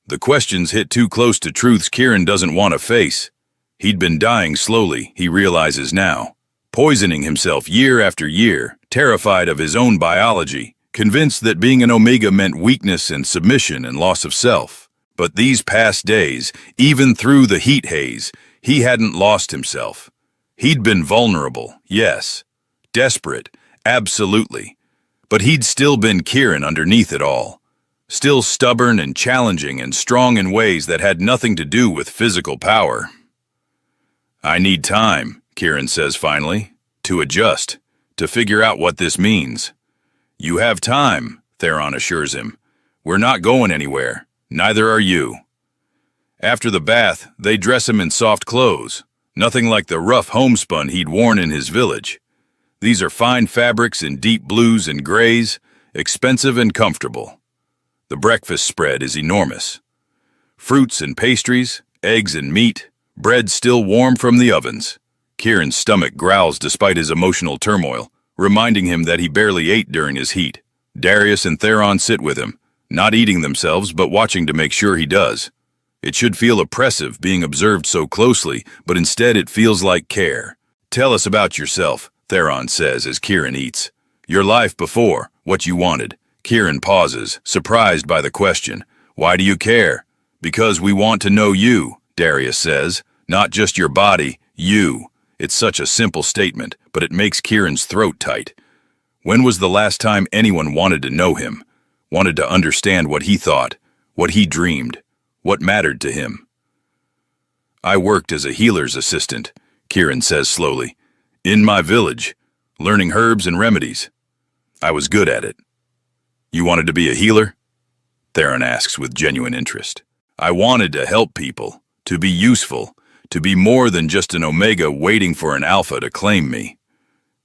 The questions hit too close to truths Kieran doesn't want to face. He'd been dying slowly, he realizes now. Poisoning himself year after year, terrified of his own biology, convinced that being an Omega meant weakness and submission and loss of self. But these past days, even through the heat haze, he hadn't lost himself. He'd been vulnerable, yes. Desperate, absolutely. But he'd still been Kieran underneath it all. Still stubborn and challenging and strong in ways that had nothing to do with physical power. "I need time," Kieran says finally, "to adjust, to figure out what this means." "You have time," Theron assures him. "We're not going anywhere. Neither are you." After the bath, they dress him in soft clothes, nothing like the rough homespun he'd worn in his village. These are fine fabrics in deep blues and grays, expensive and comfortable. The breakfast spread is enormous. Fruits and pastries, eggs and meat, bread still warm from the ovens. Kieran's stomach growls despite his emotional turmoil, reminding him that he barely ate during his heat. Darius and Theron sit with him, not eating themselves but watching to make sure he does. It should feel oppressive being observed so closely, but instead it feels like care. "Tell us about yourself," Theron says as Kieran eats. "Your life before, what you wanted." Kieran pauses, surprised by the question. "Why do you care?" "Because we want to know you," Darius says. "Not just your body, you." It's such a simple statement, but it makes Kieran's throat tight. When was the last time anyone wanted to know him? Wanted to understand what he thought, what he dreamed, what mattered to him? "I worked as a healer's assistant," Kieran says slowly. "In my village, learning herbs and remedies. I was good at it." "You wanted to be a healer?" Theron asks with genuine interest. "I wanted to help people, to be useful, to be more than just an Omega waiting for an Alpha to claim me."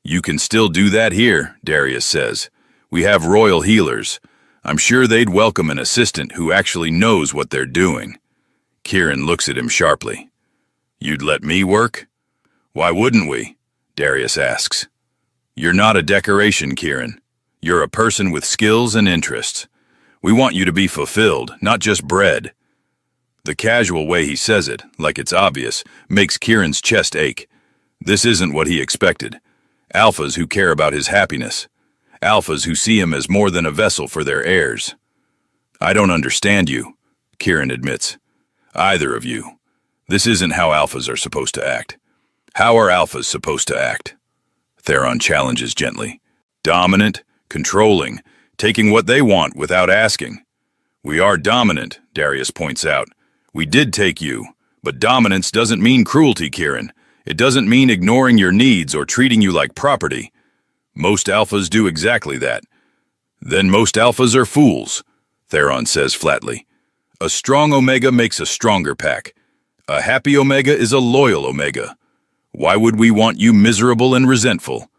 "You can still do that here," Darius says. "We have royal healers. I'm sure they'd welcome an assistant who actually knows what they're doing." Kieran looks at him sharply. "You'd let me work?" "Why wouldn't we?" Darius asks. "You're not a decoration, Kieran. You're a person with skills and interests. We want you to be fulfilled, not just bred." The casual way he says it, like it's obvious, makes Kieran's chest ache. This isn't what he expected. Alphas who care about his happiness. Alphas who see him as more than a vessel for their heirs. "I don't understand you," Kieran admits. "Either of you. This isn't how alphas are supposed to act." "How are alphas supposed to act?" Theron challenges gently. "Dominant, controlling, taking what they want without asking. We are dominant, Darius points out. We did take you, but dominance doesn't mean cruelty, Kieran. It doesn't mean ignoring your needs or treating you like property. Most alphas do exactly that. Then most alphas are fools, Theron says flatly. A strong Omega makes a stronger pack. A happy Omega is a loyal Omega. Why would we want you miserable and resentful?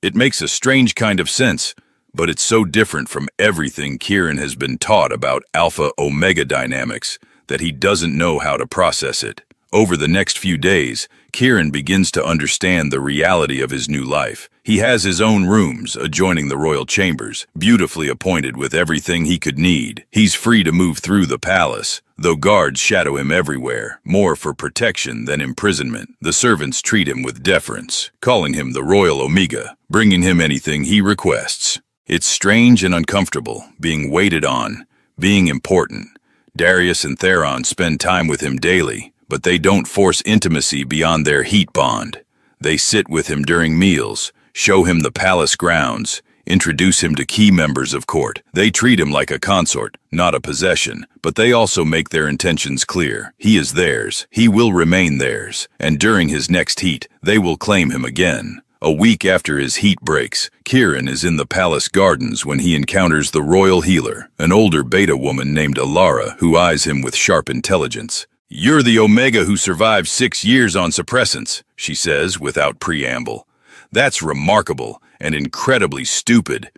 It makes a strange kind of sense, but it's so different from everything Kieran has been taught about Alpha-Omega dynamics that he doesn't know how to process it. Over the next few days, Kieran begins to understand the reality of his new life. He has his own rooms adjoining the royal chambers, beautifully appointed with everything he could need. He's free to move through the palace, though guards shadow him everywhere, more for protection than imprisonment. The servants treat him with deference, calling him the Royal Omega, bringing him anything he requests. It's strange and uncomfortable, being waited on, being important. Darius and Theron spend time with him daily, but they don't force intimacy beyond their heat bond. They sit with him during meals, show him the palace grounds, introduce him to key members of court. They treat him like a consort, not a possession, but they also make their intentions clear. He is theirs, he will remain theirs, and during his next heat, they will claim him again. A week after his heat breaks, Kieran is in the palace gardens when he encounters the royal healer, an older beta woman named Alara who eyes him with sharp intelligence. "You're the Omega who survived 6 years on suppressants," she says without preamble. "That's remarkable and incredibly stupid."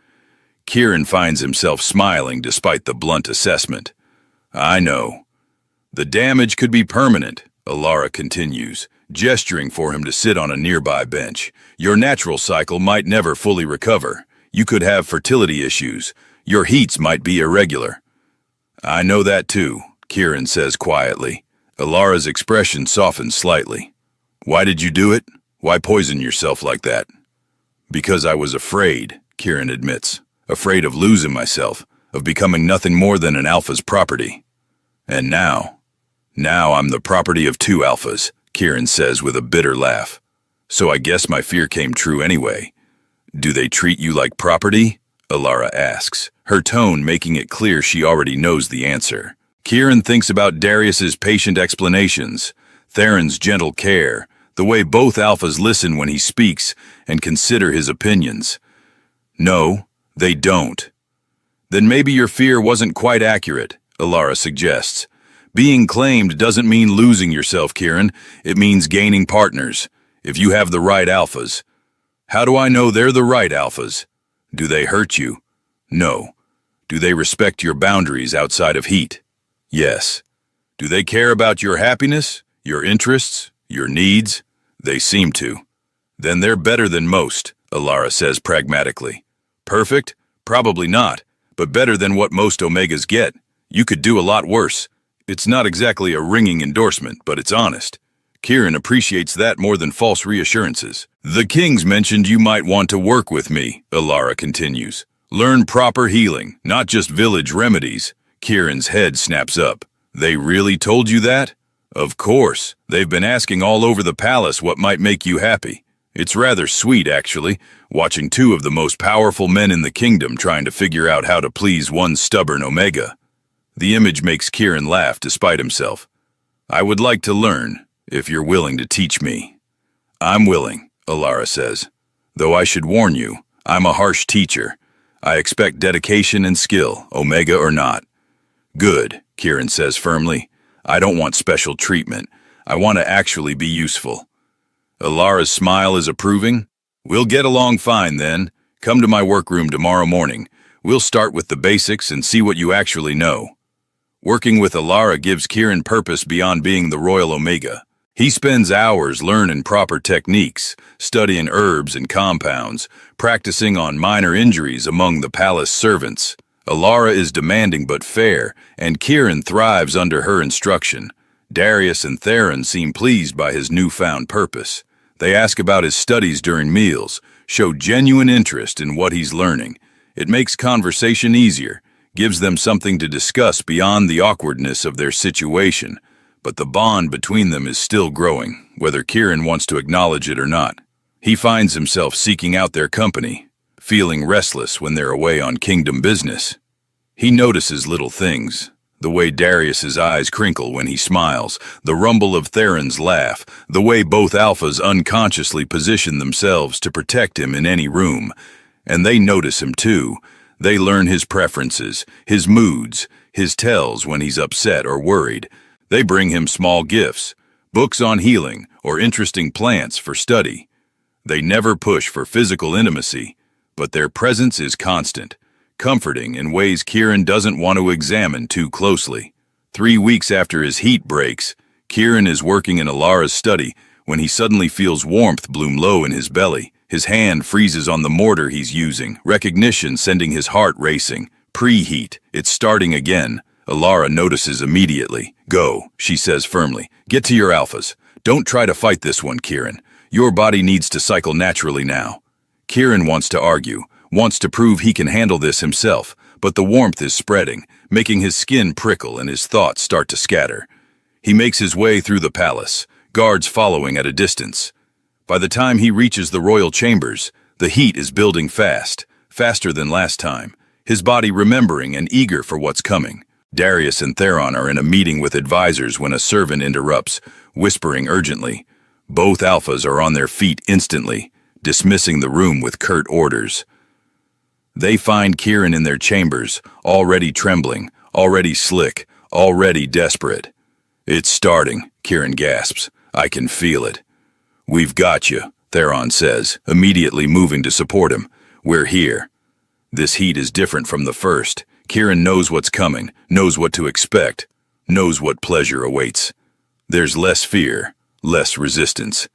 Kieran finds himself smiling despite the blunt assessment. "I know. The damage could be permanent," Alara continues, gesturing for him to sit on a nearby bench. "Your natural cycle might never fully recover. You could have fertility issues. Your heats might be irregular." "I know that too," Kieran says quietly. Alara's expression softens slightly. "Why did you do it? Why poison yourself like that?" "Because I was afraid," Kieran admits. "Afraid of losing myself, of becoming nothing more than an alpha's property. And now I'm the property of 2 alphas," Kieran says with a bitter laugh. "So I guess my fear came true anyway." "Do they treat you like property?" Alara asks, her tone making it clear she already knows the answer. Kieran thinks about Darius's patient explanations, Theron's gentle care, the way both alphas listen when he speaks and consider his opinions. "No, they don't." "Then maybe your fear wasn't quite accurate," Alara suggests. "Being claimed doesn't mean losing yourself, Kieran. It means gaining partners, if you have the right alphas." "How do I know they're the right alphas?" "Do they hurt you?" "No." "Do they respect your boundaries outside of heat?" "Yes." "Do they care about your happiness, your interests, your needs?" "They seem to." "Then they're better than most," Alara says pragmatically. "Perfect? Probably not, but better than what most Omegas get. You could do a lot worse." It's not exactly a ringing endorsement, but it's honest. Kieran appreciates that more than false reassurances. "The Kings mentioned you might want to work with me," Alara continues. "Learn proper healing, not just village remedies." Kieran's head snaps up. "They really told you that?" "Of course. They've been asking all over the palace what might make you happy. It's rather sweet, actually, watching 2 of the most powerful men in the kingdom trying to figure out how to please one stubborn Omega." The image makes Kieran laugh despite himself. "I would like to learn, if you're willing to teach me." "I'm willing," Alara says. "Though I should warn you, I'm a harsh teacher. I expect dedication and skill, Omega or not." "Good," Kieran says firmly. "I don't want special treatment. I want to actually be useful." Alara's smile is approving. "We'll get along fine then. Come to my workroom tomorrow morning. We'll start with the basics and see what you actually know." Working with Alara gives Kieran purpose beyond being the Royal Omega. He spends hours learning proper techniques, studying herbs and compounds, practicing on minor injuries among the palace servants. Alara is demanding but fair, and Kieran thrives under her instruction. Darius and Theron seem pleased by his newfound purpose. They ask about his studies during meals, show genuine interest in what he's learning. It makes conversation easier, gives them something to discuss beyond the awkwardness of their situation, but the bond between them is still growing, whether Kieran wants to acknowledge it or not. He finds himself seeking out their company, feeling restless when they're away on kingdom business. He notices little things, the way Darius's eyes crinkle when he smiles, the rumble of Theron's laugh, the way both alphas unconsciously position themselves to protect him in any room. And they notice him too. They learn his preferences, his moods, his tells when he's upset or worried. They bring him small gifts, books on healing, or interesting plants for study. They never push for physical intimacy, but their presence is constant, comforting in ways Kieran doesn't want to examine too closely. 3 weeks after his heat breaks, Kieran is working in Alara's study when he suddenly feels warmth bloom low in his belly. His hand freezes on the mortar he's using, recognition sending his heart racing. Preheat, it's starting again. Alara notices immediately. Go, she says firmly. Get to your alphas. Don't try to fight this one, Kieran. Your body needs to cycle naturally now. Kieran wants to argue, wants to prove he can handle this himself, but the warmth is spreading, making his skin prickle and his thoughts start to scatter. He makes his way through the palace, guards following at a distance. By the time he reaches the royal chambers, the heat is building fast, faster than last time, his body remembering and eager for what's coming. Darius and Theron are in a meeting with advisors when a servant interrupts, whispering urgently. Both alphas are on their feet instantly, dismissing the room with curt orders. They find Kieran in their chambers, already trembling, already slick, already desperate. It's starting, Kieran gasps. I can feel it. We've got you, Theron says, immediately moving to support him. We're here. This heat is different from the first. Kieran knows what's coming, knows what to expect, knows what pleasure awaits. There's less fear, less resistance.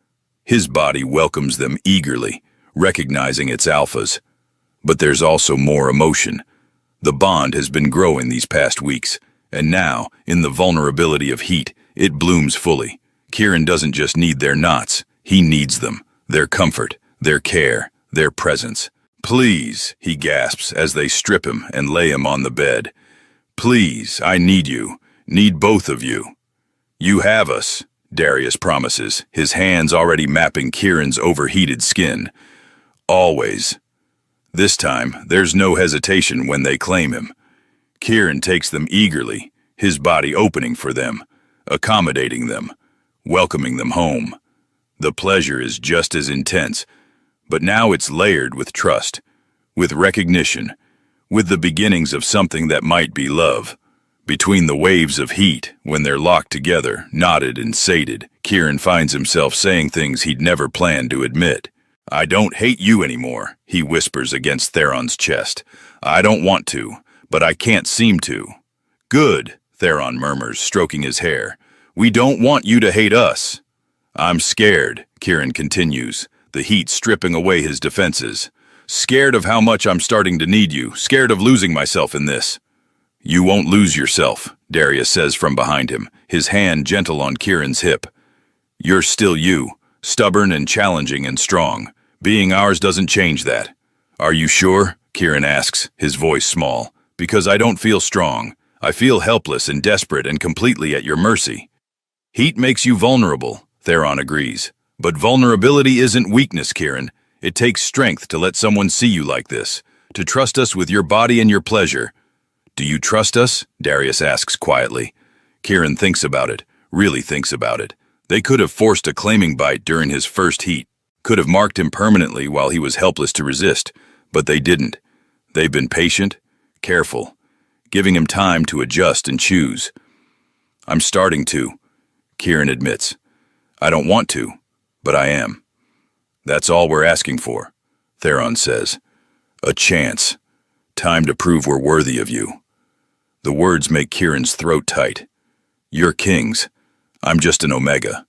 His body welcomes them eagerly, recognizing its alphas. But there's also more emotion. The bond has been growing these past weeks, and now, in the vulnerability of heat, it blooms fully. Kieran doesn't just need their knots, he needs them, their comfort, their care, their presence. Please, he gasps as they strip him and lay him on the bed. Please, I need you, need both of you. You have us, Darius promises, his hands already mapping Kieran's overheated skin. Always. This time, there's no hesitation when they claim him. Kieran takes them eagerly, his body opening for them, accommodating them, welcoming them home. The pleasure is just as intense, but now it's layered with trust, with recognition, with the beginnings of something that might be love. Between the waves of heat, when they're locked together, knotted and sated, Kieran finds himself saying things he'd never planned to admit. I don't hate you anymore, he whispers against Theron's chest. I don't want to, but I can't seem to. Good, Theron murmurs, stroking his hair. We don't want you to hate us. I'm scared, Kieran continues, the heat stripping away his defenses. Scared of how much I'm starting to need you, scared of losing myself in this. You won't lose yourself, Darius says from behind him, his hand gentle on Kieran's hip. You're still you, stubborn and challenging and strong. Being ours doesn't change that. Are you sure? Kieran asks, his voice small. Because I don't feel strong. I feel helpless and desperate and completely at your mercy. Heat makes you vulnerable, Theron agrees. But vulnerability isn't weakness, Kieran. It takes strength to let someone see you like this, to trust us with your body and your pleasure. Do you trust us? Darius asks quietly. Kieran thinks about it, really thinks about it. They could have forced a claiming bite during his first heat, could have marked him permanently while he was helpless to resist, but they didn't. They've been patient, careful, giving him time to adjust and choose. I'm starting to, Kieran admits. I don't want to, but I am. That's all we're asking for, Theron says. A chance. Time to prove we're worthy of you. The words make Kieran's throat tight. You're kings. I'm just an omega.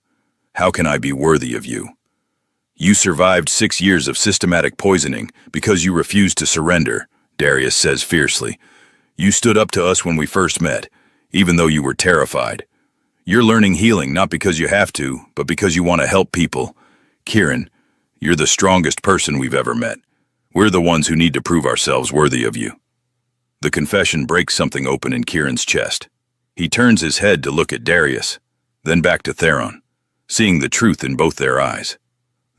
How can I be worthy of you? You survived 6 years of systematic poisoning because you refused to surrender, Darius says fiercely. You stood up to us when we first met, even though you were terrified. You're learning healing not because you have to, but because you want to help people. Kieran, you're the strongest person we've ever met. We're the ones who need to prove ourselves worthy of you. The confession breaks something open in Kieran's chest. He turns his head to look at Darius, then back to Theron, seeing the truth in both their eyes.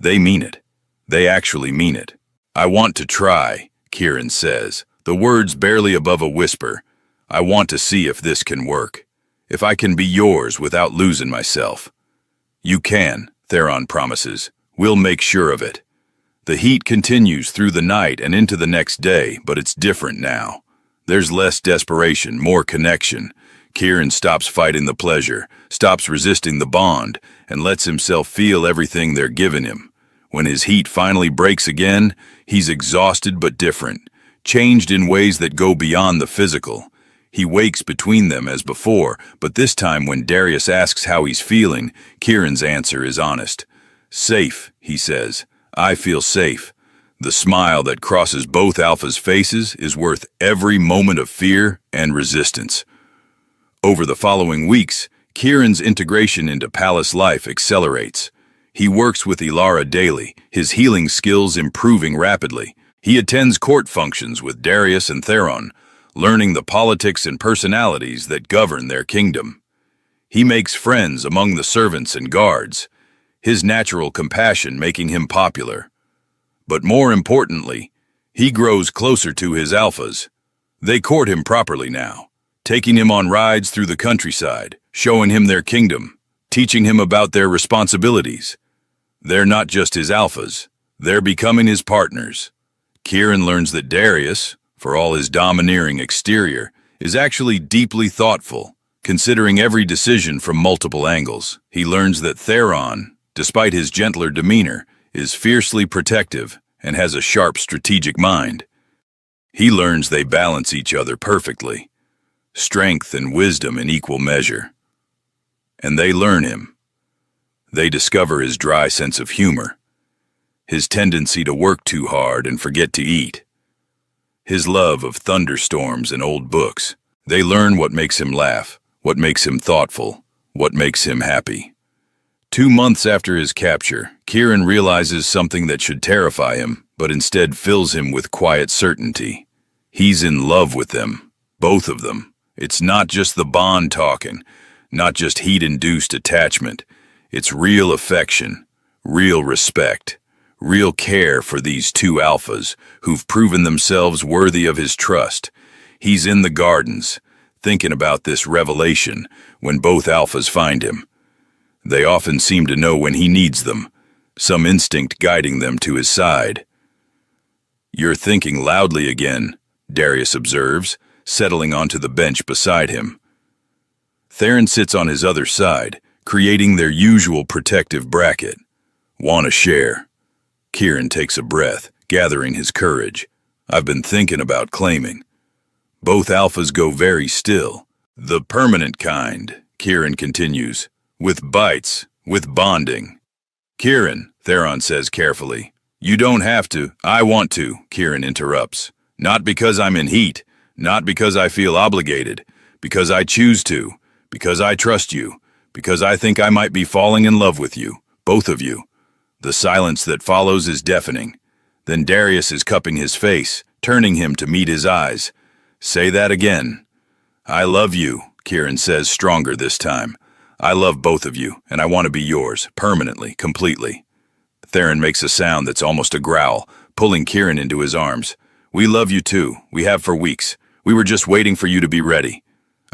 They mean it. They actually mean it. I want to try, Kieran says, the words barely above a whisper. I want to see if this can work. If I can be yours without losing myself. You can, Theron promises. We'll make sure of it. The heat continues through the night and into the next day, but it's different now. There's less desperation, more connection. Kieran stops fighting the pleasure, stops resisting the bond, and lets himself feel everything they're giving him. When his heat finally breaks again, he's exhausted but different, changed in ways that go beyond the physical. He wakes between them as before, but this time when Darius asks how he's feeling, Kieran's answer is honest. Safe, he says. I feel safe. The smile that crosses both Alpha's faces is worth every moment of fear and resistance. Over the following weeks, Kieran's integration into palace life accelerates. He works with Ilara daily, his healing skills improving rapidly. He attends court functions with Darius and Theron, learning the politics and personalities that govern their kingdom. He makes friends among the servants and guards, his natural compassion making him popular. But more importantly, he grows closer to his alphas. They court him properly now, taking him on rides through the countryside, showing him their kingdom, teaching him about their responsibilities. They're not just his alphas, they're becoming his partners. Kieran learns that Darius, for all his domineering exterior, is actually deeply thoughtful, considering every decision from multiple angles. He learns that Theron, despite his gentler demeanor, is fiercely protective and has a sharp strategic mind. He learns they balance each other perfectly, strength and wisdom in equal measure. And they learn him. They discover his dry sense of humor, his tendency to work too hard and forget to eat, his love of thunderstorms and old books. They learn what makes him laugh, what makes him thoughtful, what makes him happy. 2 months after his capture, Kieran realizes something that should terrify him, but instead fills him with quiet certainty. He's in love with them, both of them. It's not just the bond talking, not just heat-induced attachment. It's real affection, real respect, real care for these two alphas who've proven themselves worthy of his trust. He's in the gardens, thinking about this revelation when both alphas find him. They often seem to know when he needs them, some instinct guiding them to his side. You're thinking loudly again, Darius observes, settling onto the bench beside him. Theron sits on his other side, creating their usual protective bracket. Want to share? Kieran takes a breath, gathering his courage. I've been thinking about claiming. Both alphas go very still. The permanent kind, Kieran continues. With bites, with bonding. Kieran, Theron says carefully. You don't have to. I want to, Kieran interrupts. Not because I'm in heat, not because I feel obligated, because I choose to, because I trust you, because I think I might be falling in love with you, both of you. The silence that follows is deafening. Then Darius is cupping his face, turning him to meet his eyes. Say that again. I love you, Kieran says, stronger this time. I love both of you, and I want to be yours, permanently, completely. Theron makes a sound that's almost a growl, pulling Kieran into his arms. We love you too. We have for weeks. We were just waiting for you to be ready.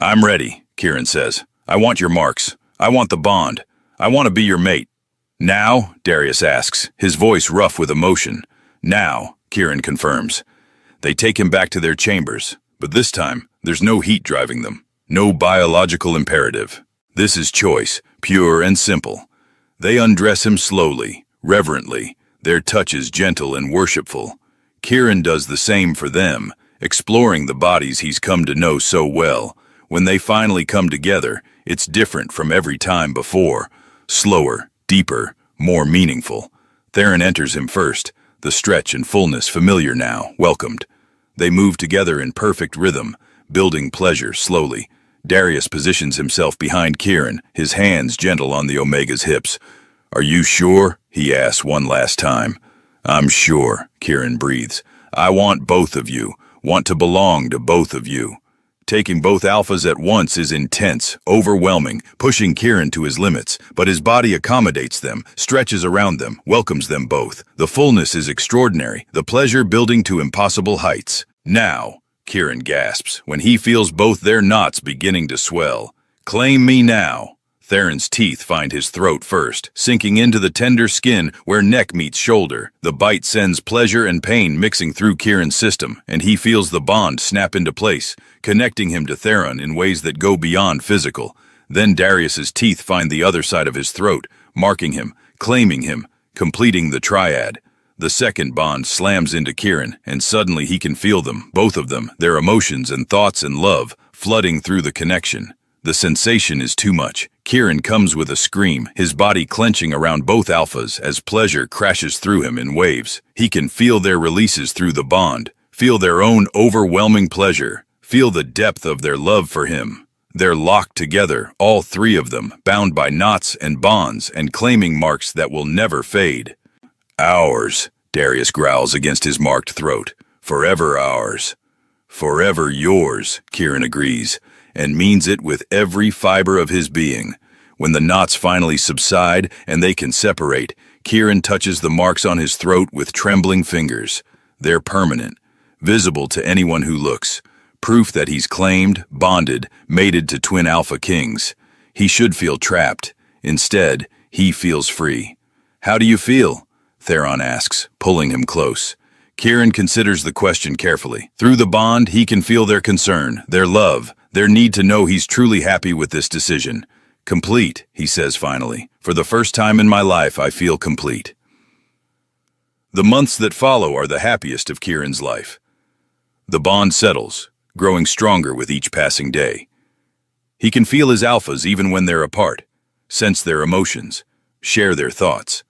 I'm ready, Kieran says. I want your marks. I want the bond. I want to be your mate. Now? Darius asks, his voice rough with emotion. Now, Kieran confirms. They take him back to their chambers, but this time, there's no heat driving them. No biological imperative. This is choice, pure and simple. They undress him slowly, reverently. Their touch is gentle and worshipful. Kieran does the same for them, exploring the bodies he's come to know so well. When they finally come together, it's different from every time before. Slower, deeper, more meaningful. Theron enters him first, the stretch and fullness familiar now, welcomed. They move together in perfect rhythm, building pleasure slowly. Darius positions himself behind Kieran, his hands gentle on the Omega's hips. Are you sure? He asks one last time. I'm sure, Kieran breathes. I want both of you, want to belong to both of you. Taking both alphas at once is intense, overwhelming, pushing Kieran to his limits, but his body accommodates them, stretches around them, welcomes them both. The fullness is extraordinary, the pleasure building to impossible heights. Now, Kieran gasps, when he feels both their knots beginning to swell. Claim me now. Theron's teeth find his throat first, sinking into the tender skin where neck meets shoulder. The bite sends pleasure and pain mixing through Kieran's system, and he feels the bond snap into place, connecting him to Theron in ways that go beyond physical. Then Darius's teeth find the other side of his throat, marking him, claiming him, completing the triad. The second bond slams into Kieran, and suddenly he can feel them, both of them, their emotions and thoughts and love, flooding through the connection. The sensation is too much. Kieran comes with a scream, his body clenching around both alphas as pleasure crashes through him in waves. He can feel their releases through the bond, feel their own overwhelming pleasure, feel the depth of their love for him. They're locked together, all three of them, bound by knots and bonds and claiming marks that will never fade. Ours, Darius growls against his marked throat. Forever ours. Forever yours, Kieran agrees, and means it with every fiber of his being. When the knots finally subside and they can separate, Kieran touches the marks on his throat with trembling fingers. They're permanent, visible to anyone who looks. Proof that he's claimed, bonded, mated to twin alpha kings. He should feel trapped. Instead, he feels free. How do you feel? Theron asks, pulling him close. Kieran considers the question carefully. Through the bond, he can feel their concern, their love, their need to know he's truly happy with this decision. Complete, he says finally. For the first time in my life, I feel complete. The months that follow are the happiest of Kieran's life. The bond settles, growing stronger with each passing day. He can feel his alphas even when they're apart, sense their emotions, share their thoughts.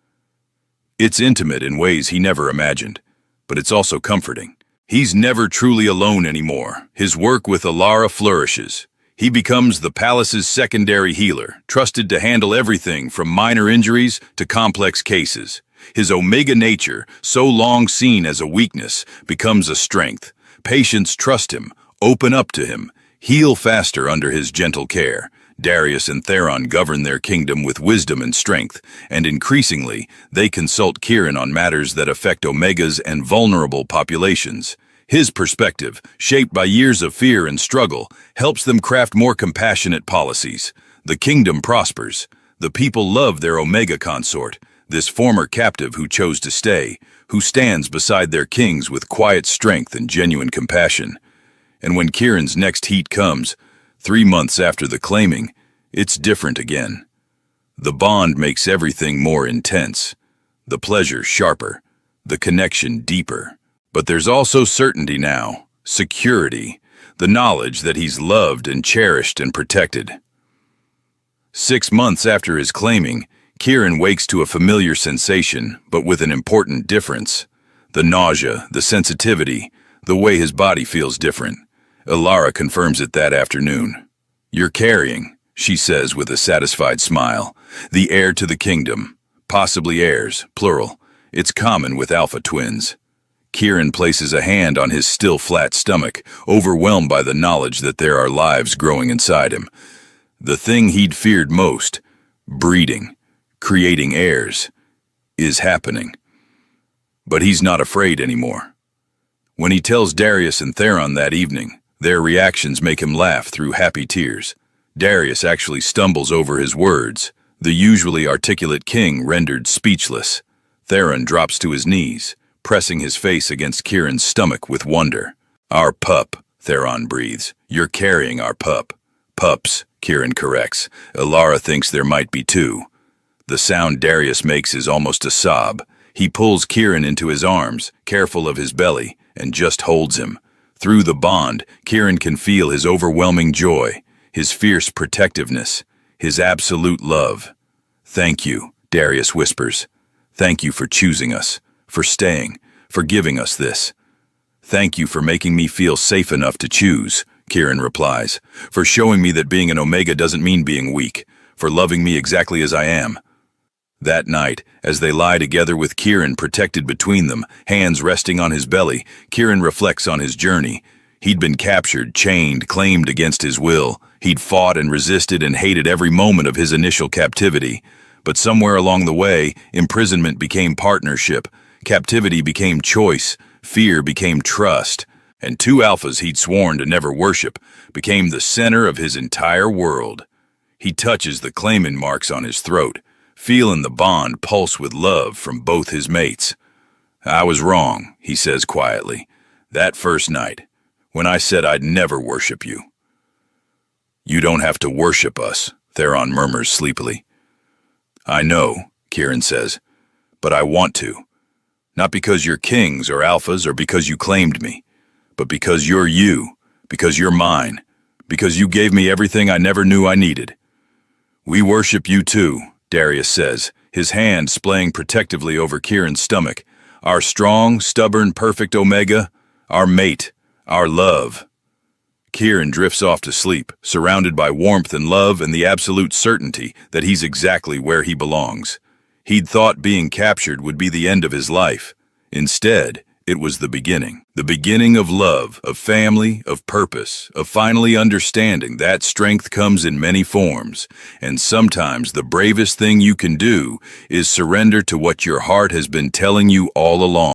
It's intimate in ways he never imagined, but it's also comforting. He's never truly alone anymore. His work with Alara flourishes. He becomes the palace's secondary healer, trusted to handle everything from minor injuries to complex cases. His Omega nature, so long seen as a weakness, becomes a strength. Patients trust him, open up to him, heal faster under his gentle care. Darius and Theron govern their kingdom with wisdom and strength, and increasingly, they consult Kieran on matters that affect Omegas and vulnerable populations. His perspective, shaped by years of fear and struggle, helps them craft more compassionate policies. The kingdom prospers. The people love their Omega consort, this former captive who chose to stay, who stands beside their kings with quiet strength and genuine compassion. And when Kieran's next heat comes, 3 months after the claiming, it's different again. The bond makes everything more intense, the pleasure sharper, the connection deeper. But there's also certainty now, security, the knowledge that he's loved and cherished and protected. 6 months after his claiming, Kieran wakes to a familiar sensation, but with an important difference. The nausea, the sensitivity, the way his body feels different. Alara confirms it that afternoon. You're carrying, she says with a satisfied smile, the heir to the kingdom. Possibly heirs, plural. It's common with alpha twins. Kieran places a hand on his still flat stomach, overwhelmed by the knowledge that there are lives growing inside him. The thing he'd feared most, breeding, creating heirs, is happening. But he's not afraid anymore. When he tells Darius and Theron that evening, their reactions make him laugh through happy tears. Darius actually stumbles over his words, the usually articulate king rendered speechless. Theron drops to his knees, pressing his face against Kieran's stomach with wonder. Our pup, Theron breathes. You're carrying our pup. Pups, Kieran corrects. Alara thinks there might be 2. The sound Darius makes is almost a sob. He pulls Kieran into his arms, careful of his belly, and just holds him. Through the bond, Kieran can feel his overwhelming joy, his fierce protectiveness, his absolute love. Thank you, Darius whispers. Thank you for choosing us, for staying, for giving us this. Thank you for making me feel safe enough to choose, Kieran replies, for showing me that being an Omega doesn't mean being weak, for loving me exactly as I am. That night, as they lie together with Kieran protected between them, hands resting on his belly, Kieran reflects on his journey. He'd been captured, chained, claimed against his will. He'd fought and resisted and hated every moment of his initial captivity. But somewhere along the way, imprisonment became partnership, captivity became choice, fear became trust, and two alphas he'd sworn to never worship became the center of his entire world. He touches the claiming marks on his throat, feeling the bond pulse with love from both his mates. "I was wrong," he says quietly, "that first night, when I said I'd never worship you." "You don't have to worship us," Theron murmurs sleepily. "I know," Kieran says, "but I want to. Not because you're kings or alphas or because you claimed me, but because you're you, because you're mine, because you gave me everything I never knew I needed." "We worship you too," Darius says, his hand splaying protectively over Kieran's stomach. "Our strong, stubborn, perfect Omega, our mate, our love." Kieran drifts off to sleep, surrounded by warmth and love and the absolute certainty that he's exactly where he belongs. He'd thought being captured would be the end of his life. Instead, it was the beginning of love, of family, of purpose, of finally understanding that strength comes in many forms, and sometimes the bravest thing you can do is surrender to what your heart has been telling you all along.